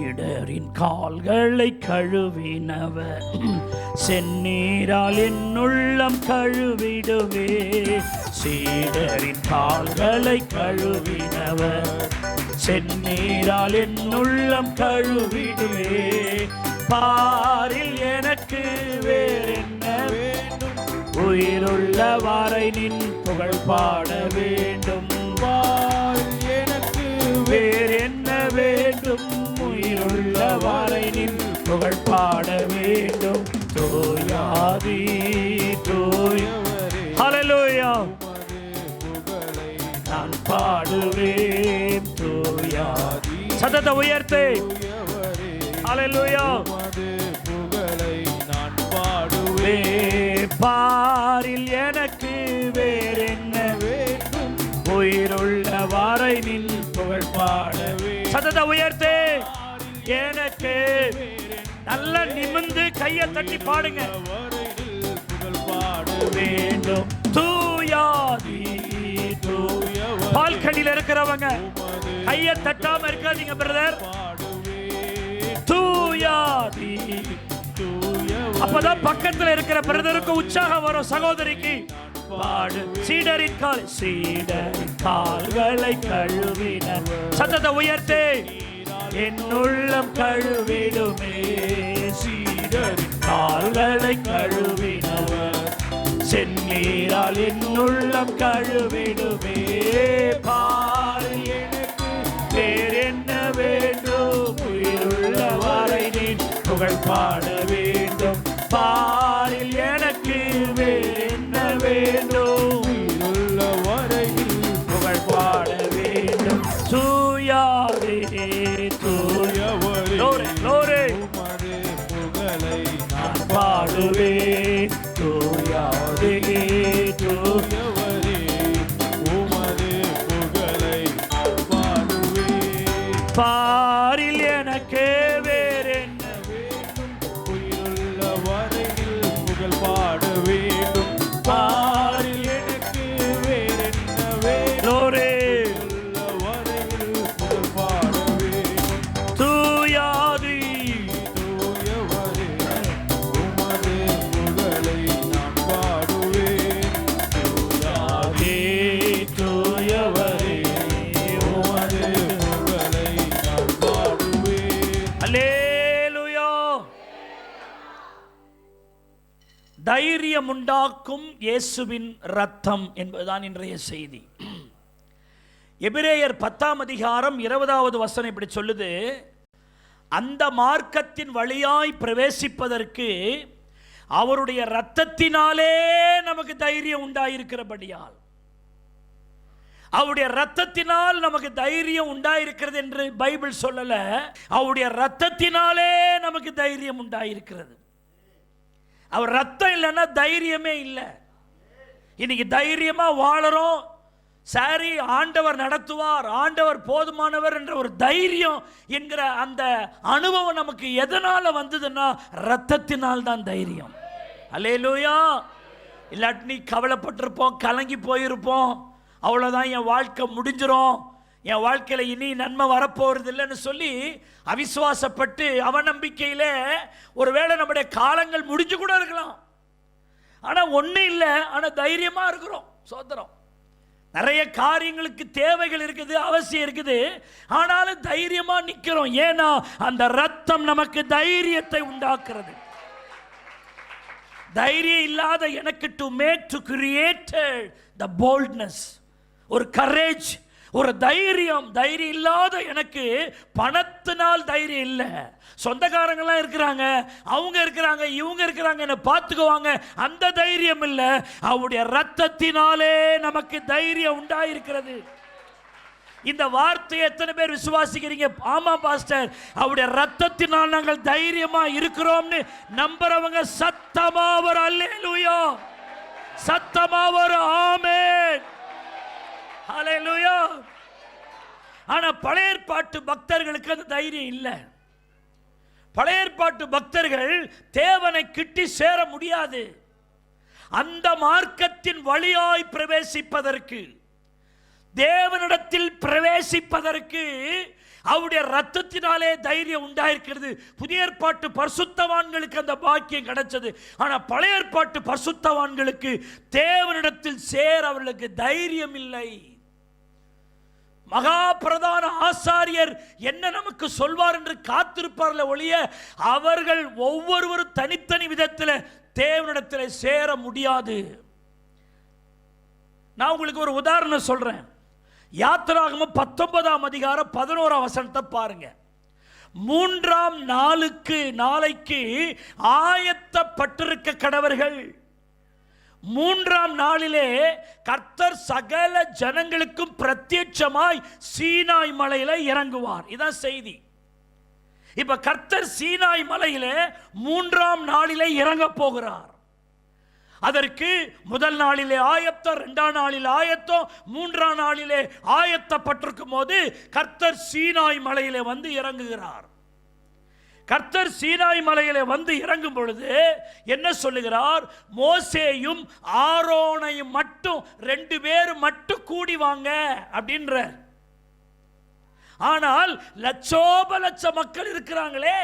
சீடரின் கால்களை கழுவினவர் செந்நீரால் என் உள்ளம் கழுவிடுவே. சீடரின் கால்களை கழுவினவர் செந்நீரால் என் உள்ளம் கழுவிடுவே. பாரில் எனக்கு வேறென்ன வேண்டும், உயிருள்ள வரை நின் புகழ் பாட வேண்டும். பாரில் எனக்கு வேறென்ன வேண்டும், உயிருள்ள வரை நின் புகழ் பாட வேண்டும். தூயாதி தூயவரே, ஹல்லேலூயா, நான் பாடுவேன். தூயாதி, சத்தத்தை உயர்த்து, ஹல்லேலூயா, புகழை நான் பாடுவேன். பாரில் எனக்கு வேறென்ன வேண்டும், உயிருள்ள வரை நின் புகழ் பாடவே. சத்தத்தை உயர்த்து, எனக்கு நல்ல நிமிர்ந்து கையை தட்டி பாடுங்க. புகழ் பாட வேண்டும். தூயாதி தூயவரே, பால்கனியில் இருக்கிறவங்க கையை தட்டாம இருக்காதீங்க பிரதர். தூயாதி தூயவரே, அப்பதான் பக்கத்துல இருக்கிற பிரதருக்கு உற்சாகம் வரும், சகோதரிக்கு. பாடு. சீடரின் கால்களை கழுவின. சத்தத்தை உயர்த்தே, என் உள்ளம் கழுவிடுமே. சீடரின் கால்களை கழுவினவர் செந்நீரால் என் உள்ளம் கழுவிடுமே. பாரு எனக்கு வேறென்ன வேண்டும், உயிருள்ள வரை நீர் புகழ் பாட வேண்டும். பாரில் எனக்கு வேறென்ன வேண்டும், உயிருள்ள வரை புகழ் பாட வேண்டும். தூயாதே தூயவரே, புகழை நான் பாடுவேன். தூயாதே தூயவரே, உமது புகழை நான் பாடுவேன். பாரில் எனக்கு வேறென்ன வேண்டும், உயிருள்ள வரையில் புகழ் பாட வேண்டும். பாரில் எனக்கு வேறென்ன வேண்டும், தைரியம் உண்டாக்கும் இயேசுவின் ரத்தம் என்பதுதான் இன்றைய செய்தி. எபிரேயர் 10ஆம் அதிகாரம் 20வது வசனம் இப்படி சொல்லுது, அந்த மார்க்கத்தின் வழியாய் பிரவேசிப்பதற்கு அவருடைய இரத்தத்தினாலே நமக்கு தைரியம் உண்டாயிருக்கிறபடியால், அவருடைய இரத்தத்தினால் நமக்கு தைரியம் உண்டாயிருக்கிறது என்று பைபிள் சொல்லல, அவருடைய இரத்தத்தினாலே நமக்கு தைரியம் உண்டாயிருக்கிறது. அவர் ரத்தம் இல்லைன்னா தைரியமே இல்லை. இன்னைக்கு தைரியமா வாழறோம், சரி ஆண்டவர் நடத்துவார், ஆண்டவர் போதுமானவர் என்ற ஒரு தைரியம் என்கிற அந்த அனுபவம் நமக்கு எதனால வந்ததுன்னா ரத்தத்தினால் தான் தைரியம். அல்லேலூயா. இல்லாட்டி நீ கவலைப்பட்டிருப்போம், கலங்கி போயிருப்போம், அவ்வளோதான் என் வாழ்க்கை முடிஞ்சிரும், என் வாழ்க்கையில் இனி நன்மை வரப்போறது இல்லைன்னு சொல்லி அவிசுவாசப்பட்டு அவநம்பிக்கையில ஒருவேளை நம்முடைய காலங்கள் முடிஞ்சு கூட இருக்கலாம். ஆனால் ஒன்றும் இல்லை, ஆனால் தைரியமா இருக்கிறோம். சோதரம் நிறைய காரியங்களுக்கு தேவைகள் இருக்குது, அவசியம் இருக்குது, ஆனாலும் தைரியமா நிற்கிறோம். ஏன்னா அந்த ரத்தம் நமக்கு தைரியத்தை உண்டாக்குறது. தைரியம் இல்லாத எனக்கு to make to create the boldness, ஒரு கரேஜ், ஒரு தைரியம். தைரியம் இல்லாத எனக்கு பணத்தினால் தைரியம் இல்லை. சொந்தக்காரங்களாம் இருக்கிறாங்க, அவங்க இருக்கிறாங்க, இவங்க இருக்கிறாங்க, என்ன பார்த்துக்குவாங்க, அந்த தைரியம் இல்லை. அவருடைய ரத்தத்தினாலே நமக்கு தைரியம் உண்டாயிருக்கிறது. இந்த வார்த்தையை எத்தனை பேர் விசுவாசிக்கிறீங்க? ஆமா பாஸ்டர், அவருடைய ரத்தத்தினால் நாங்கள் தைரியமா இருக்கிறோம்னு நம்புறவங்க சத்தமா ஒரு அல்லேலூயா, சத்தமா ஒரு ஆமென், ஹல்லேலூயா. ஆனா பழைய ஏற்பாட்டு பக்தர்களுக்கு அந்த தைரியம் இல்லை. பழைய ஏற்பாட்டு பக்தர்கள் தேவனை கிட்டி சேர முடியாது. அந்த மார்க்கத்தின் வழியாய் பிரவேசிப்பதற்கு, தேவனிடத்தில் பிரவேசிப்பதற்கு அவருடைய ரத்தத்தினாலே தைரியம் உண்டாயிருக்கிறது. புதிய ஏற்பாட்டு பரிசுத்தவான்களுக்கு அந்த பாக்கியம் கிடைச்சது. ஆனால் பழைய ஏற்பாட்டு பரிசுத்தவான்களுக்கு தேவனிடத்தில் சேர அவர்களுக்கு தைரியம் இல்லை. மகா பிரதான ஆசாரியர் என்ன நமக்கு சொல்வார் என்று காத்திருப்பார்கள் ஒழிய அவர்கள் ஒவ்வொருவரும் தனித்தனி விதத்தில் தேவனிடத்தில் சேர முடியாது. நான் உங்களுக்கு ஒரு உதாரணம் சொல்றேன். யாத்திராகமம் 19ஆம் அதிகாரம் 11ஆம் வசனத்தை பாருங்க. 3ஆம் நாளைக்கு ஆயத்தப்பட்டிருக்க கடவர்கள். 3ஆம் நாளிலே கர்த்தர் சகல ஜனங்களுக்கும் பிரத்யட்சமாய் சீனாய் மலையில இறங்குவார். இதான் செய்தி. இப்ப கர்த்தர் சீனாய் மலையிலே 3ஆம் நாளிலே இறங்க போகிறார். அதற்கு முதல் நாளிலே ஆயத்தம், 2ஆம் நாளில் ஆயத்தம், 3ஆம் நாளிலே ஆயத்தப்பட்டிருக்கும் போது கர்த்தர் சீனாய் மலையிலே வந்து இறங்குகிறார். கர்த்தர் சீனாய் மலையிலே வந்து இறங்கும் பொழுது என்ன சொல்லுகிறார்? மோசேயும் ஆரோனையும் மட்டும் 2 பேரும் மட்டும் கூடி வாங்க அப்படின்ற. ஆனால் லட்சோப லட்ச மக்கள் இருக்கிறாங்களே,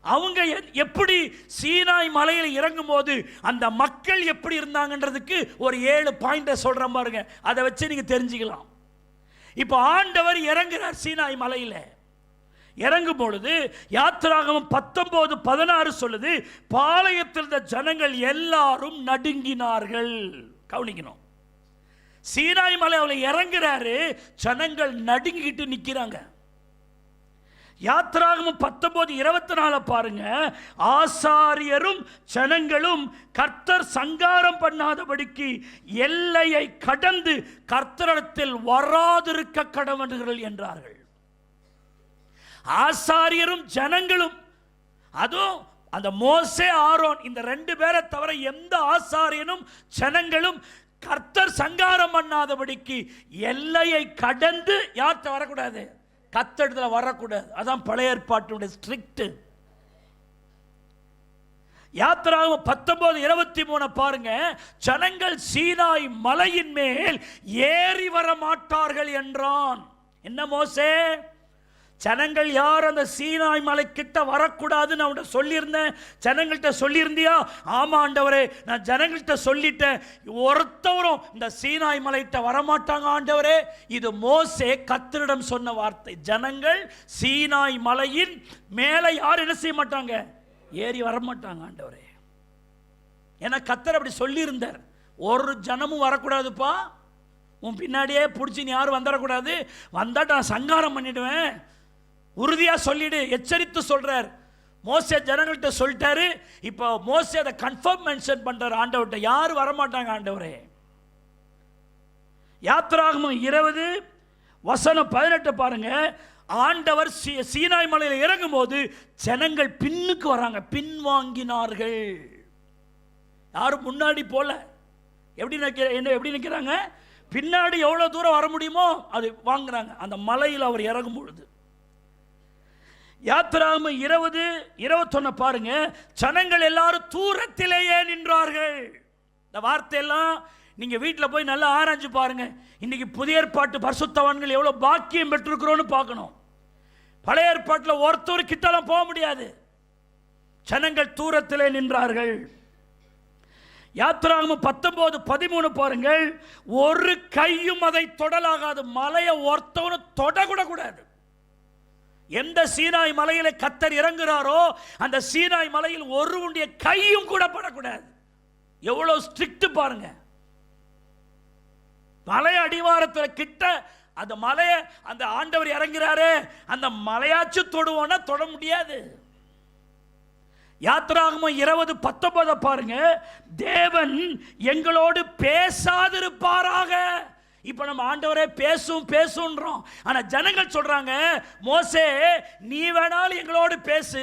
அவங்க எப்படி சீனாய் மலையில் இறங்கும் போது அந்த மக்கள் எப்படி இருந்தாங்கன்றதுக்கு ஒரு 7 பாயிண்ட சொல்றேன் பாருங்க. அதை வச்சு நீங்க தெரிஞ்சுக்கலாம். இப்போ ஆண்டவர் இறங்குறார் சீனாய் மலையில. இறங்கும் பொழுது யாத்திராகமம் 19:16 சொல்லுது, பாளையத்தில் இருந்த ஜனங்கள் எல்லாரும் நடுங்கினார்கள். கவனிக்கணும், சீனாய் மலை அவளை இறங்குறாரு, ஜனங்கள் நடுங்கிட்டு நிக்கிறாங்க. யாத்திராகமம் 19:24 பாருங்க. ஆசாரியரும் ஜனங்களும் கர்த்தர் சங்காரம் பண்ணாதபடிக்கு எல்லையை கடந்து கர்த்தரிடத்தில் வராதிருக்க கடவர்கள் என்றார்கள். ஆசாரியரும் ஜனங்களும், அதுவும் அந்த மோசே ஆரோன் இந்த 2 பேரை தவிர எந்த ஆசாரியனும் ஜனங்களும் கர்த்தர் சங்காரம் பண்ணாதபடிக்கு எல்லையை கடந்து யார்கிட்ட வரக்கூடாது? கர்த்தரிடத்துல வரக்கூடாது. அதான் பழைய ஏற்பாட்டுடைய ஸ்ட்ரிக்ட். யாத்திராகமம் 19:23 பாருங்க. ஜனங்கள் சீனாய் மலையின் மேல் ஏறி வர மாட்டார்கள் என்றான். என்ன மோசே, ஜனங்கள் யார் அந்த சீனாய் மலை கிட்ட வரக்கூடாதுன்னு அவன் சொல்லியிருந்தேன். ஜனங்கள்கிட்ட சொல்லியிருந்தியா? ஆமா ஆண்டவரே, நான் ஜனங்கள்கிட்ட சொல்லிட்டேன். ஒருத்தவரும் இந்த சீனாய் மலைகிட்ட வரமாட்டாங்க ஆண்டவரே. இது மோசே கர்த்தரிடம் சொன்ன வார்த்தை. ஜனங்கள் சீனாய் மலையின் மேலே யார் என்ன செய்ய மாட்டாங்க? ஏறி வரமாட்டாங்க ஆண்டவரே. ஏன்னா கர்த்தர் அப்படி சொல்லியிருந்தார். ஒரு ஜனமும் வரக்கூடாதுப்பா, உன் பின்னாடியே பிடிச்சி நீ யாரும் வந்துடக்கூடாது, வந்தாட்ட நான் சங்காரம் பண்ணிடுவேன், உறுதியா சொல்லிடு, எச்சரித்து சொல்றார். மோசே ஜனங்கள்கிட்ட சொல்லிட்டாரு. இப்போ மோசே அதை கன்ஃபார்ம் மென்ஷன் பண்றார் ஆண்டவர்கிட்ட, யாரும் வரமாட்டாங்க ஆண்டவரே. யாத்திராகமம் 20:18 பாருங்க. ஆண்டவர் சீனாய் மலையில் இறங்கும் போது ஜனங்கள் பின்னுக்கு வராங்க, பின்வாங்கினார்கள். யாரும் முன்னாடி போல. எப்படி நிற்கிறாங்க? பின்னாடி எவ்வளவு தூரம் வர முடியுமோ அது வாங்குறாங்க அந்த மலையில் அவர் இறங்கும் பொழுது. யாத்திராகமம் 20:21 பாருங்க. ஜனங்கள் எல்லாரும் தூரத்திலேயே நின்றார்கள். இந்த வார்த்தையெல்லாம் நீங்க வீட்டில் போய் நல்லா ஆராய்ஞ்சு பாருங்க. இன்னைக்கு புதிய ஏற்பாட்டு பரிசுத்தவான்கள் எவ்வளவு பாக்கியம் பெற்றிருக்கிறோன்னு பார்க்கணும். பழைய ஏற்பாட்டில் ஒருத்தர் கிட்டலாம் போக முடியாது. ஜனங்கள் தூரத்திலே நின்றார்கள். யாத்திராகமம் 19:13 பாருங்கள். ஒரு கையும் அதை தொடலாகாது. மலையை ஒருத்தவனும் தொடக்கூட கூடாது. எந்த சீனாய் மலையில கர்த்தர் இறங்குறாரோ அந்த சீனாய் மலையில் ஒருவனுடைய கையும் கூட படக்கூடாது. எவ்வளவு ஸ்ட்ரிக்ட் பாருங்க. மலை அடிவாரத்தில் கிட்ட அந்த மலையை அந்த ஆண்டவர் இறங்குறாரு, அந்த மலையாச்சு தொடுவோன்னா தொட முடியாது. யாத்திராகமம் 20:19 பாருங்க. தேவன் எங்களோடு பேசாதிருப்பாராக. இப்ப நம்ம ஆண்டவரே பேசுன்றோம். ஆனா ஜனங்கள் சொல்றாங்க, மோசே நீ வேணாலும் எங்களோடு பேசு,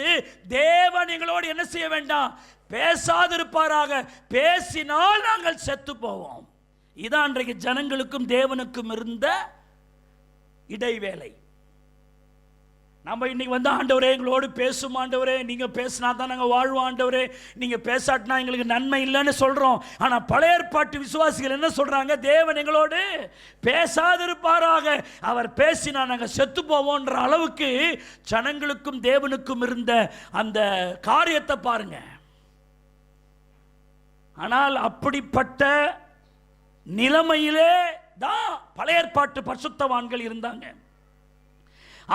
தேவன் எங்களோடு என்ன செய்ய வேண்டாம், பேசாதிருப்பாராக. பேசினால் நாங்கள் செத்து போவோம். இதான் அன்றைக்கு ஜனங்களுக்கும் தேவனுக்கும் இருந்த இடைவேளை. நம்ம இன்னைக்கு வந்து ஆண்டவரே எங்களோடு பேசும் ஆண்டவரே, நீங்கள் பேசினா தான் நாங்கள் வாழ்வோம் ஆண்டவரே, நீங்கள் பேசாட்டினா எங்களுக்கு நன்மை இல்லைன்னு சொல்கிறோம். ஆனால் பழைய ஏற்பாட்டு விசுவாசிகள் என்ன சொல்கிறாங்க? தேவன் எங்களோடு பேசாதிருப்பாராக, அவர் பேசினா நாங்கள் செத்து போவோன்ற அளவுக்கு ஜனங்களுக்கும் தேவனுக்கும் இருந்த அந்த காரியத்தை பாருங்க. ஆனால் அப்படிப்பட்ட நிலைமையிலே தான் பழைய ஏற்பாட்டு பரிசுத்தவான்கள் இருந்தாங்க.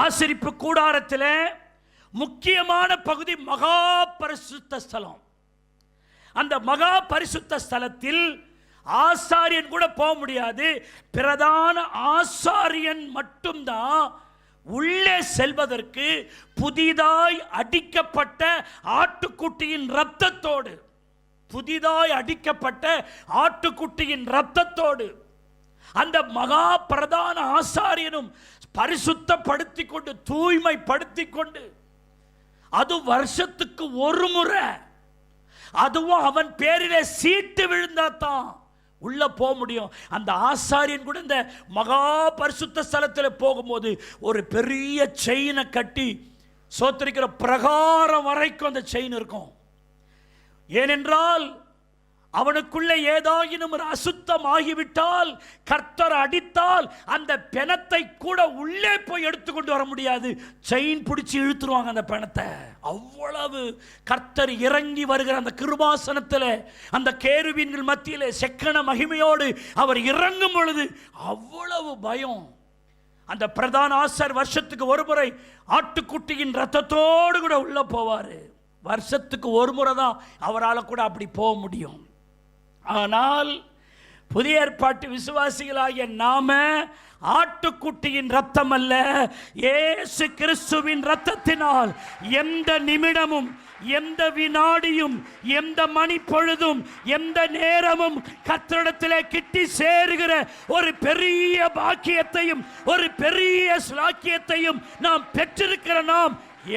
ஆசரிப்பு கூடாரத்தில் முக்கியமான பகுதி மகா பரிசுத்த ஸ்தலம். அந்த மகா பரிசுத்த ஸ்தலத்தில் ஆசாரியன் கூட போக முடியாது. பிரதான ஆசாரியன் மட்டும்தான் உள்ளே செல்வதற்கு புதிதாய் அடிக்கப்பட்ட ஆட்டுக்குட்டியின் இரத்தத்தோடு, புதிதாய் அடிக்கப்பட்ட ஆட்டுக்குட்டியின் இரத்தத்தோடு அந்த மகா பிரதான ஆசாரியனும் பரிசுத்தப்படுத்திக் கொண்டு, தூய்மைப்படுத்திக் கொண்டு, அது வருஷத்துக்கு ஒரு முறை, அதுவும் அவன் பேரிலே சீட்டு விழுந்தாதான் உள்ள போக முடியும். அந்த ஆசாரியன் கூட இந்த மகா பரிசுத்த ஸ்தலத்தில் போகும்போது ஒரு பெரிய செயினை கட்டி சோத்திரிக்கிற பிரகாரம் வரைக்கும் அந்த செயின் இருக்கும். ஏனென்றால் அவனுக்குள்ளே ஏதாயினும் ஒரு அசுத்தம் ஆகிவிட்டால், கர்த்தர் அடித்தால் அந்த பிணத்தை கூட உள்ளே போய் எடுத்துக்கொண்டு வர முடியாது. செயின் பிடிச்சி இழுத்துருவாங்க அந்த பிணத்தை. அவ்வளவு கர்த்தர் இறங்கி வருகிற அந்த கிருபாசனத்தில், அந்த கேருபீன்கள் மத்தியிலே செக்கன மகிமையோடு அவர் இறங்கும் பொழுது அவ்வளவு பயம். அந்த பிரதான ஆசாரியர் வருஷத்துக்கு ஒரு முறை ஆட்டுக்குட்டியின் ரத்தத்தோடு கூட உள்ள போவார். வருஷத்துக்கு ஒரு முறை தான் அவரால் கூட அப்படி போக முடியும். ஆனால் புதிய ஏற்பாட்டு விசுவாசிகளாகிய நாம ஆட்டுக்குட்டியின் ரத்தம் அல்ல, இயேசு கிறிஸ்துவின் ரத்தத்தினால் எந்த நிமிடமும், எந்த வினாடியும், எந்த மணி பொழுதும், எந்த நேரமும் கர்த்தரிடத்திலே கிட்டி சேருகிற ஒரு பெரிய பாக்கியத்தையும், ஒரு பெரிய ஸ்லாக்கியத்தையும் நாம் பெற்றிருக்கிற நாம்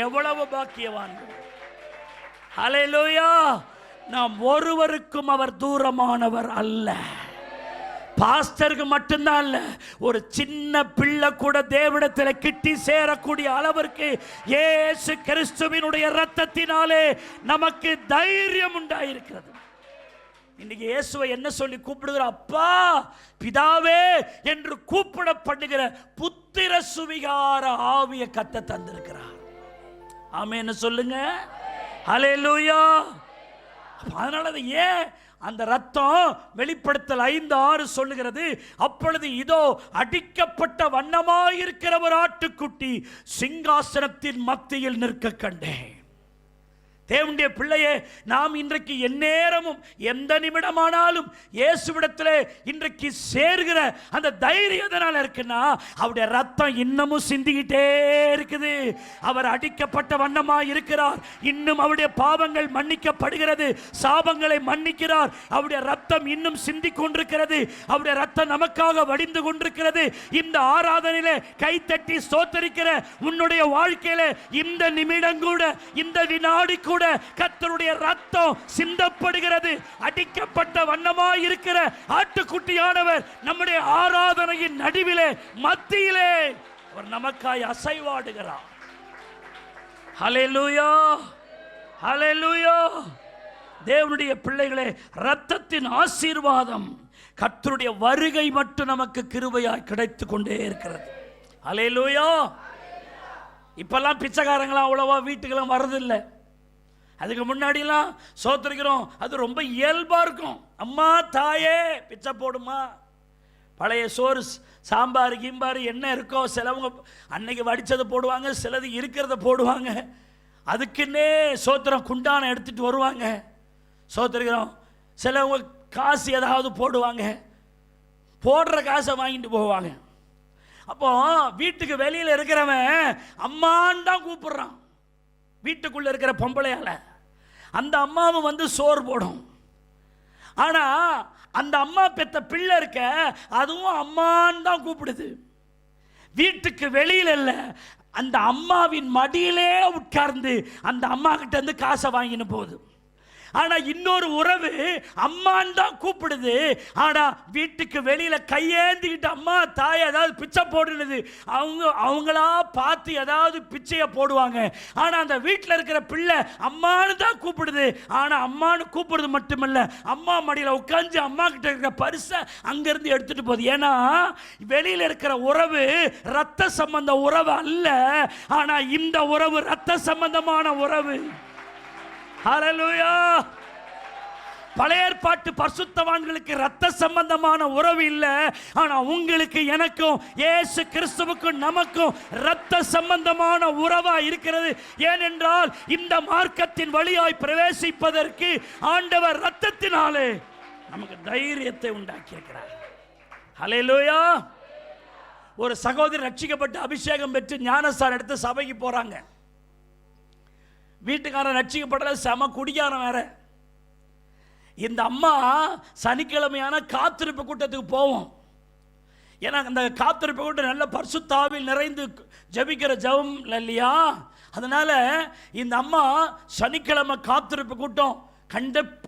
எவ்வளவு பாக்கியவான்கள்! ஹல்லேலூயா! நாம் ஒருவருக்கும் அவர் தூரமானவர் அல்ல. பாஸ்டருக்கு மட்டும்தான் அல்ல, ஒரு சின்ன பிள்ளை கூட தேவனிடத்தில் கிட்டி சேரக்கூடிய அளவிற்கு இயேசு கிறிஸ்துவினுடைய இரத்தத்தினாலே நமக்கு தைரியம் உண்டாயிருக்கிறது. இன்னைக்கு இயேசுவை என்ன சொல்லி கூப்பிடுகிற? அப்பா, பிதாவே என்று கூப்பிட பண்ணுகிற புத்திர சுவிகார ஆவிய கத்த தந்திருக்கிறார். ஆமென் சொல்லுங்க. ஹல்லேலூயா! அதனால ஏன் அந்த ரத்தம் வெளிப்படுத்தல் 5:6 சொல்லுகிறது, அப்பொழுது இதோ அடிக்கப்பட்ட வண்ணமாயிருக்கிற ஒரு ஆட்டுக்குட்டி சிங்காசனத்தின் மத்தியில் நிற்க கண்டேன். தேவனுடைய பிள்ளையே, நாம் இன்றைக்கு எந்நேரமும் எந்த நிமிடமானாலும் இயேசுவிடத்தில் இன்றைக்கு சேர்கிற அந்த தைரியம் எதனால இருக்குன்னா, அவருடைய ரத்தம் இன்னமும் சிந்திக்கிட்டே இருக்குது. அவர் அடிக்கப்பட்ட வண்ணமாய் இருக்கிறார். இன்னும் அவருடைய பாவங்கள் மன்னிக்கப்படுகிறது, சாபங்களை மன்னிக்கிறார். அவருடைய ரத்தம் இன்னும் சிந்திக் கொண்டிருக்கிறது. அவருடைய ரத்தம் நமக்காக வடிந்து கொண்டிருக்கிறது. இந்த ஆராதனையிலே கைத்தட்டி ஸ்தோத்தரிக்கிற உன்னுடைய வாழ்க்கையில இந்த நிமிடம் கூட, இந்த வினாடி கூட கர்த்தருடைய ரத்தம் சிந்தப்படுகிறது. அடிக்கப்பட்ட வண்ணமாய் இருக்கிற ஆட்டுக்குட்டியானவர் நம்முடைய ஆராதனையின் நடுவிலே, மத்தியிலே அவர் நமக்காய் அசைவாடுகிறார். ஹல்லேலூயா! ஹல்லேலூயா! தேவனுடைய பிள்ளைகளே, ரத்தத்தின் ஆசீர்வாதம், கர்த்தருடைய வருகை மட்டும் நமக்கு கிருபையாய் கிடைத்து கொண்டே இருக்கிறது. ஹல்லேலூயா! இப்பெல்லாம் பிச்சைக்காரங்களாம் அவ்வளவா வீட்டுக்கெல்லாம் வர்றதில்லை. அதுக்கு முன்னாடிலாம் சோத்திருக்கிறோம், அது ரொம்ப இயல்பாக இருக்கும். அம்மா தாயே பிச்சை போடுமா, பழைய சோறு சாம்பார் கீம்பார் என்ன இருக்கோ, சிலவங்க அன்னைக்கு வடித்ததை போடுவாங்க, சிலது இருக்கிறத போடுவாங்க. அதுக்குன்னே சோத்திரம் குண்டான எடுத்துகிட்டு வருவாங்க. சோத்திருக்கிறோம், சிலவங்க காசு ஏதாவது போடுவாங்க, போடுற காசை வாங்கிட்டு போவாங்க. அப்போ வீட்டுக்கு வெளியில் இருக்கிறவன் அம்மான்னு தான் கூப்பிடுறான். வீட்டுக்குள்ள இருக்கிற பொம்பளையால அந்த அம்மாவும் வந்து சோறு போடும். ஆனா அந்த அம்மா பெத்த பிள்ளை இருக்க, அதுவும் அம்மான்னு தான் கூப்பிடுது. வீட்டுக்கு வெளியில இல்ல, அந்த அம்மாவின் மடியிலே உட்கார்ந்து அந்த அம்மா கிட்ட இருந்து காசை வாங்கின்னு போகுது. ஆனா இன்னொரு உறவு அம்மான்னு தான் கூப்பிடுது. ஆனா வீட்டுக்கு வெளியில கையேந்திக்கிட்டு அம்மா தாய் ஏதாவது பிச்சை போடுறது, அவங்களா பார்த்து ஏதாவது பிச்சையை போடுவாங்க. ஆனா அந்த வீட்டில் இருக்கிற பிள்ளை அம்மான்னு தான் கூப்பிடுது. ஆனா அம்மான்னு கூப்பிடுறது மட்டுமல்ல, அம்மா மடியில் உட்காந்து அம்மா கிட்ட இருக்கிற பரிசை அங்கிருந்து எடுத்துட்டு போகுது. ஏன்னா வெளியில இருக்கிற உறவு ரத்த சம்பந்த உறவு அல்ல, ஆனா இந்த உறவு ரத்த சம்பந்தமான உறவு. ஹல்லேலூயா. பழைய ஏற்பாட்டு பரிசுத்தவான்களுக்கு ரத்த சம்பந்தமான உறவு இல்லை, ஆனா உங்களுக்கு எனக்கும் இயேசு கிறிஸ்துவுக்கும் நமக்கும் ரத்த சம்பந்தமான உறவா இருக்கிறது. ஏனென்றால் இந்த மார்க்கத்தின் வழியாய் பிரவேசிப்பதற்கு ஆண்டவர் ரத்தத்தினாலே நமக்கு தைரியத்தை உண்டாக்கி இருக்கிறார். ஹல்லேலூயா. ஒரு சகோதரி ரட்சிக்கப்பட்டு அபிஷேகம் பெற்று ஞானஸ்தானம் எடுத்து சபைக்கு போறாங்க. வீட்டுக்காரன் ரட்சிக்கப்படல, செம குடிக்காரன் வேற. இந்த அம்மா சனிக்கிழமையான காத்திருப்பு கூட்டத்துக்கு போவோம். ஏன்னா அந்த காத்திருப்பு கூட்டம் நல்ல பரிசுத்தாவில் நிறைந்து ஜபிக்கிற ஜபம் இல்லையா, அதனால இந்த அம்மா சனிக்கிழமை காத்திருப்பு கூட்டம்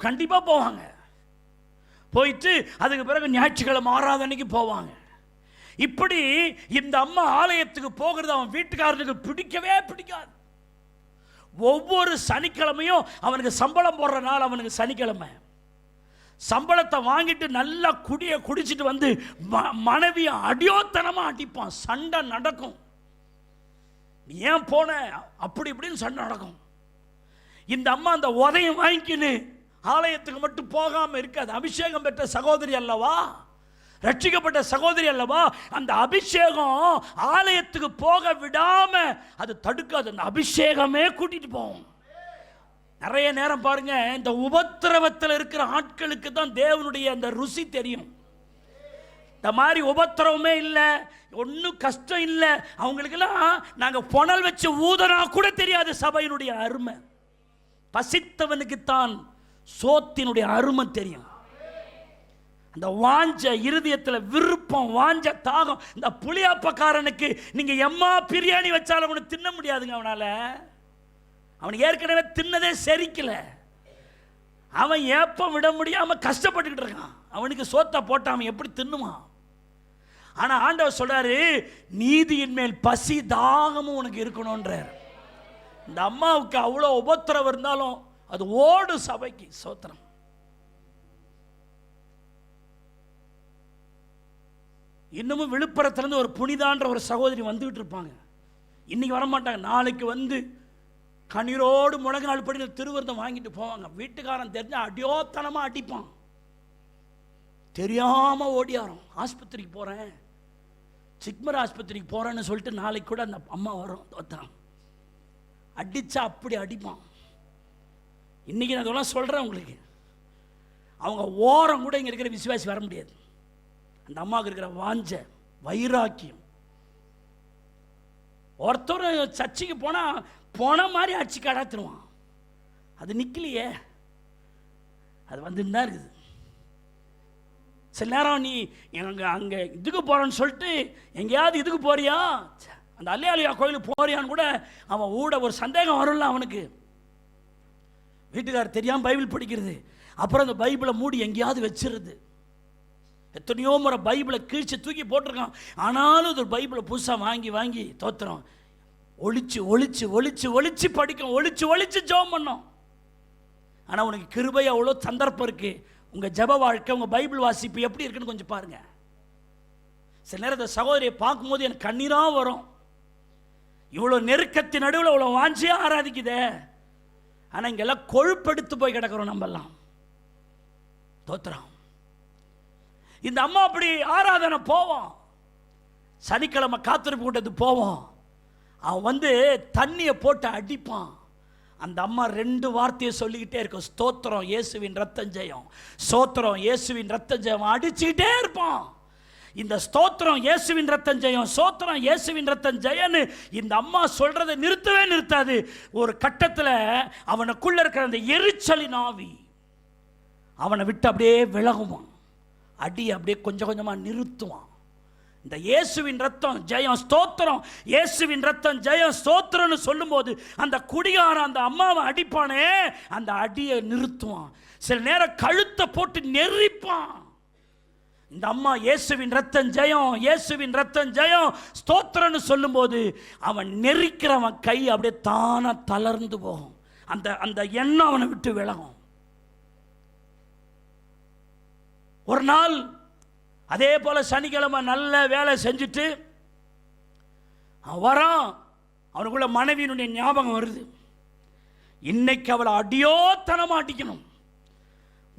கண்டிப்பா போவாங்க. போயிட்டு அதுக்கு பிறகு ஞாயிற்றுக்கிழமை ஆராதனைக்கு போவாங்க. இப்படி இந்த அம்மா ஆலயத்துக்கு போகிறது அவன் வீட்டுக்காரனுக்கு பிடிக்கவே பிடிக்காது. ஒவ்வொரு சனிக்கிழமையும் அவனுக்கு சம்பளம் போடுற நாள் அவனுக்கு சனிக்கிழமை. சம்பளத்தை வாங்கிட்டு நல்லா குடிச்சிட்டு வந்து மனைவியை அடியோத்தனமா அடிப்பான். சண்டை நடக்கும். ஏன் போன அப்படி இப்படின்னு சண்டை நடக்கும். இந்த அம்மா அந்த உதயம் வாங்கிக்கின்னு ஆலயத்துக்கு மட்டும் போகாம இருக்காது. அபிஷேகம் பெற்ற சகோதரி அல்லவா, ரட்சிக்கப்பட்ட சகோதரி அல்லவா, அந்த அபிஷேகம் ஆலயத்துக்கு போக விடாம அது தடுக்காது. அந்த அபிஷேகமே கூட்டிட்டு போகும். நிறைய நேரம் பாருங்க, இந்த உபத்திரவத்தில் இருக்கிற ஆட்களுக்கு தான் தேவனுடைய அந்த ருசி தெரியும். இந்த மாதிரி உபத்திரவமே இல்லை, ஒன்றும் கஷ்டம் இல்லை, அவங்களுக்கெல்லாம் நாங்கள் புனல் வச்சு ஊதனா கூட தெரியாது சபையினுடைய அருமை. பசித்தவனுக்குத்தான் சோத்தினுடைய அருமை தெரியும். அந்த வாஞ்ச இருதயத்தில் விருப்பம், வாஞ்ச தாகம். இந்த புளியாப்பக்காரனுக்கு நீங்க எம்மா பிரியாணி வச்சாலும் அவனுக்கு தின்ன முடியாதுங்க. அவனுக்கு ஏற்கனவே தின்னதே செரிக்கல. அவன் ஏப்பம் விட முடியாம கஷ்டப்பட்டுக்கிட்டு இருக்கான். அவனுக்கு சோத்தை போட்ட அவன் எப்படி தின்னுவான்? ஆனா ஆண்டவர் சொல்றாரு, நீதியின் மேல் பசி தாகமும் உனக்கு இருக்கணும்ன்றார். இந்த அம்மாவுக்கு அவ்வளோ உபத்திரவம் இருந்தாலும் அது ஓடு சபைக்கு. சோத்திரம். இன்னமும் விழுப்புரத்துலேருந்து ஒரு புனிதான்ற ஒரு சகோதரி வந்துகிட்டு இருப்பாங்க. இன்னைக்கு வரமாட்டாங்க, நாளைக்கு வந்து கண்ணீரோடு முழங்கு நாள் படி திருவிருந்தம் வாங்கிட்டு போவாங்க. வீட்டுக்காரன் தெரிஞ்சா அடியோத்தனமாக அடிப்பான். தெரியாமல் ஓடியாரோம். ஆஸ்பத்திரிக்கு போகிறேன், சிக்மர் ஆஸ்பத்திரிக்கு போகிறேன்னு சொல்லிட்டு நாளைக்கு கூட அந்த அம்மா வரும். தோத்திரம். அடித்தா அப்படி அடிப்பான். இன்றைக்கி நான் அதெல்லாம் சொல்கிறேன் உங்களுக்கு. அவங்க ஓரம் கூட இங்கே இருக்கிற விசுவாசி வர முடியாது. அந்த அம்மாவுக்கு இருக்கிற வாஞ்ச வைராக்கியம். ஒருத்தர் சர்ச்சைக்கு போன மாதிரி அடிச்சு கடாத்துருவான். அது நிற்கலையே, அது வந்துட்டு தான் இருக்குது. சில நேரம் நீ அங்கே இதுக்கு போகிறேன்னு சொல்லிட்டு எங்கேயாவது இதுக்கு போறியா, அந்த அல்லையாலியா கோயிலுக்கு போறியான்னு கூட அவன் ஒரு சந்தேகம் வரும்ல அவனுக்கு. வீட்டுக்காரர் தெரியாமல் பைபிள் படிக்கிறது, அப்புறம் அந்த பைபிளை மூடி எங்கேயாவது வச்சிருது. எத்தனையோ முறை பைபிளை கீழ்ச்சி தூக்கி போட்டிருக்கான். ஆனாலும் ஒரு பைபிளை புதுசாக வாங்கி தோத்திரம் ஒளிச்சு படிக்கும், ஒளிச்சு ஜெபம் பண்ணோம். ஆனால் உனக்கு கிருபை அவ்வளோ சந்தர்ப்பம் இருக்கு. உங்கள் ஜெப வாழ்க்கை, உங்கள் பைபிள் வாசிப்பு எப்படி இருக்குன்னு கொஞ்சம் பாருங்க. சில நேரம் இந்த சகோதரியை பார்க்கும்போது எனக்கு கண்ணீராக வரும். இவ்வளோ நெருக்கத்தின் நடுவில் இவ்வளோ வாஞ்சியாக ஆராதிக்குதே. ஆனால் இங்கெல்லாம் கொழுப்பெடுத்து போய் கிடக்கிறோம் நம்மெல்லாம். தோத்திரம். இந்த அம்மா அப்படி ஆராதனை போவோம், சனிக்கிழமை காத்திருப்பு கூட்டத்துக்கு போவோம். அவன் வந்து தண்ணியை போட்டு அடிப்பான். அந்த அம்மா 2 வார்த்தையை சொல்லிக்கிட்டே இருக்கும், ஸ்தோத்திரம் இயேசுவின் ரத்தம் ஜெயம், ஸ்தோத்திரம் இயேசுவின் ரத்தம் ஜெயம். அடிச்சுக்கிட்டே இருப்பான். இந்த ஸ்தோத்திரம் இயேசுவின் ரத்தம் ஜெயம், ஸ்தோத்திரம் இயேசுவின் ரத்தம் ஜெயன்னு இந்த அம்மா சொல்றதை நிறுத்தவே நிறுத்தாது. ஒரு கட்டத்தில் அவனுக்குள்ள இருக்கிற அந்த எரிச்சலின் ஆவி அவனை விட்டு அப்படியே விலகுவான். அடி அப்படியே கொஞ்சம் கொஞ்சமாக நிறுத்துவான். இந்த இயேசுவின் ரத்தம் ஜெயம் ஸ்தோத்திரம், இயேசுவின் ரத்தம் ஜெயம் ஸ்தோத்திரம்னு சொல்லும்போது அந்த குடிகாரன் அந்த அம்மாவை அடிப்பானே, அந்த அடியை நிறுத்துவான். சில நேரம் கழுத்தை போட்டு நெரிப்பான். இந்த அம்மா இயேசுவின் ரத்தம் ஜெயம், இயேசுவின் ரத்தம் ஜெயம் ஸ்தோத்திரம்னு சொல்லும்போது அவன் நெரிக்கிறவன் கை அப்படியே தானா தளர்ந்து போகும். அந்த அந்த எண்ணம் அவனை விட்டு விலகும். ஒரு நாள் அதே போல சனிக்கிழமை நல்ல வேலை செஞ்சுட்டு அவன் வரான். அவனுக்குள்ள மனைவியினுடைய ஞாபகம் வருது. இன்னைக்கு அவளை அடியோ தனமாட்டிக்கணும்.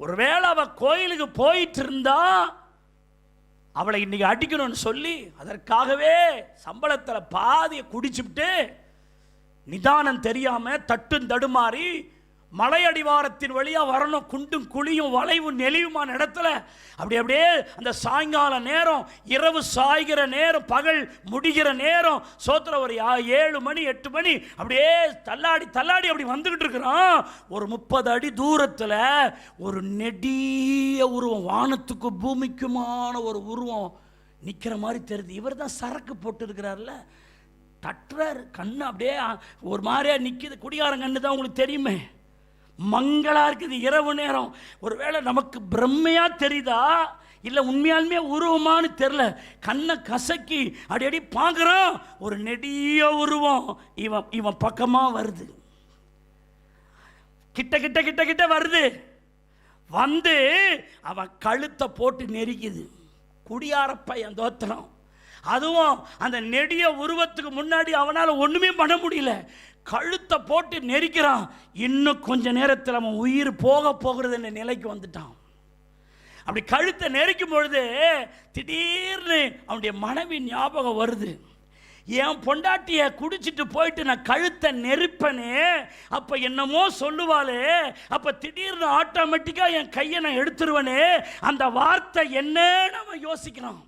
ஒருவேளை அவள் கோயிலுக்கு போயிட்டு இருந்தா அவளை இன்னைக்கு அடிக்கணும்னு சொல்லி அதற்காகவே சம்பளத்தில் பாதியை குடிச்சுட்டு நிதானம் தெரியாம தட்டும் தடுமாறி மலை அடிவாரத்தின் வழியா வரணும். குண்டும் குழியும் வளைவும் நெளிவுமான இடத்துல அப்படியே அந்த சாயங்கால நேரம், இரவு சாய்கிற நேரம், பகல் முடிகிற நேரம், சோத்திர ஒரு 7 மணி 8 மணி அப்படியே தள்ளாடி தள்ளாடி அப்படி வந்துகிட்டு இருக்கிறான். ஒரு 30 அடி தூரத்தில் ஒரு நெடிய உருவம், வானத்துக்கு பூமிக்குமான ஒரு உருவம் நிற்கிற மாதிரி தெரியுது. இவர் தான் சரக்கு போட்டு இருக்கிறார்ல, தட்டுறாரு. கண்ணு அப்படியே ஒரு மாதிரியா நிற்கிது. குடிகாரன் கண்ணு தான் உங்களுக்கு தெரியுமே, மங்களா இருக்குது. இரவு நேரம் ஒருவேளை நமக்கு பிரம்மையா தெரியுதா இல்லை உண்மையாலுமே உருவமானு தெரியல. கண்ணை கசக்கி அடி பார்க்குறான். ஒரு நெடிய உருவம் இவன் பக்கமா வருது. கிட்ட கிட்ட கிட்ட கிட்ட வருது. வந்து அவன் கழுத்தை போட்டு நெரிக்குது. குடியார பையன் தோத்திரம். அதுவும் அந்த நெடிய உருவத்துக்கு முன்னாடி அவனால் ஒன்றுமே பண்ண முடியல. கழுத்தை போட்டு நெரிக்கிறான். இன்னும் கொஞ்ச நேரத்தில் அவன் உயிர் போகிறது என்ற நிலைக்கு வந்துட்டான். அப்படி கழுத்தை நெரிக்கும் பொழுது திடீர்னு அவனுடைய மனைவி ஞாபகம் வருது. என் பொண்டாட்டியை குடிச்சிட்டு போயிட்டு நான் கழுத்தை நெரிப்பனே, அப்போ என்னமோ சொல்லுவாளே, அப்போ திடீர்னு ஆட்டோமேட்டிக்காக என் கையை நான் எடுத்துருவனே, அந்த வார்த்தை என்னன்னு அவன் யோசிக்கிறான்.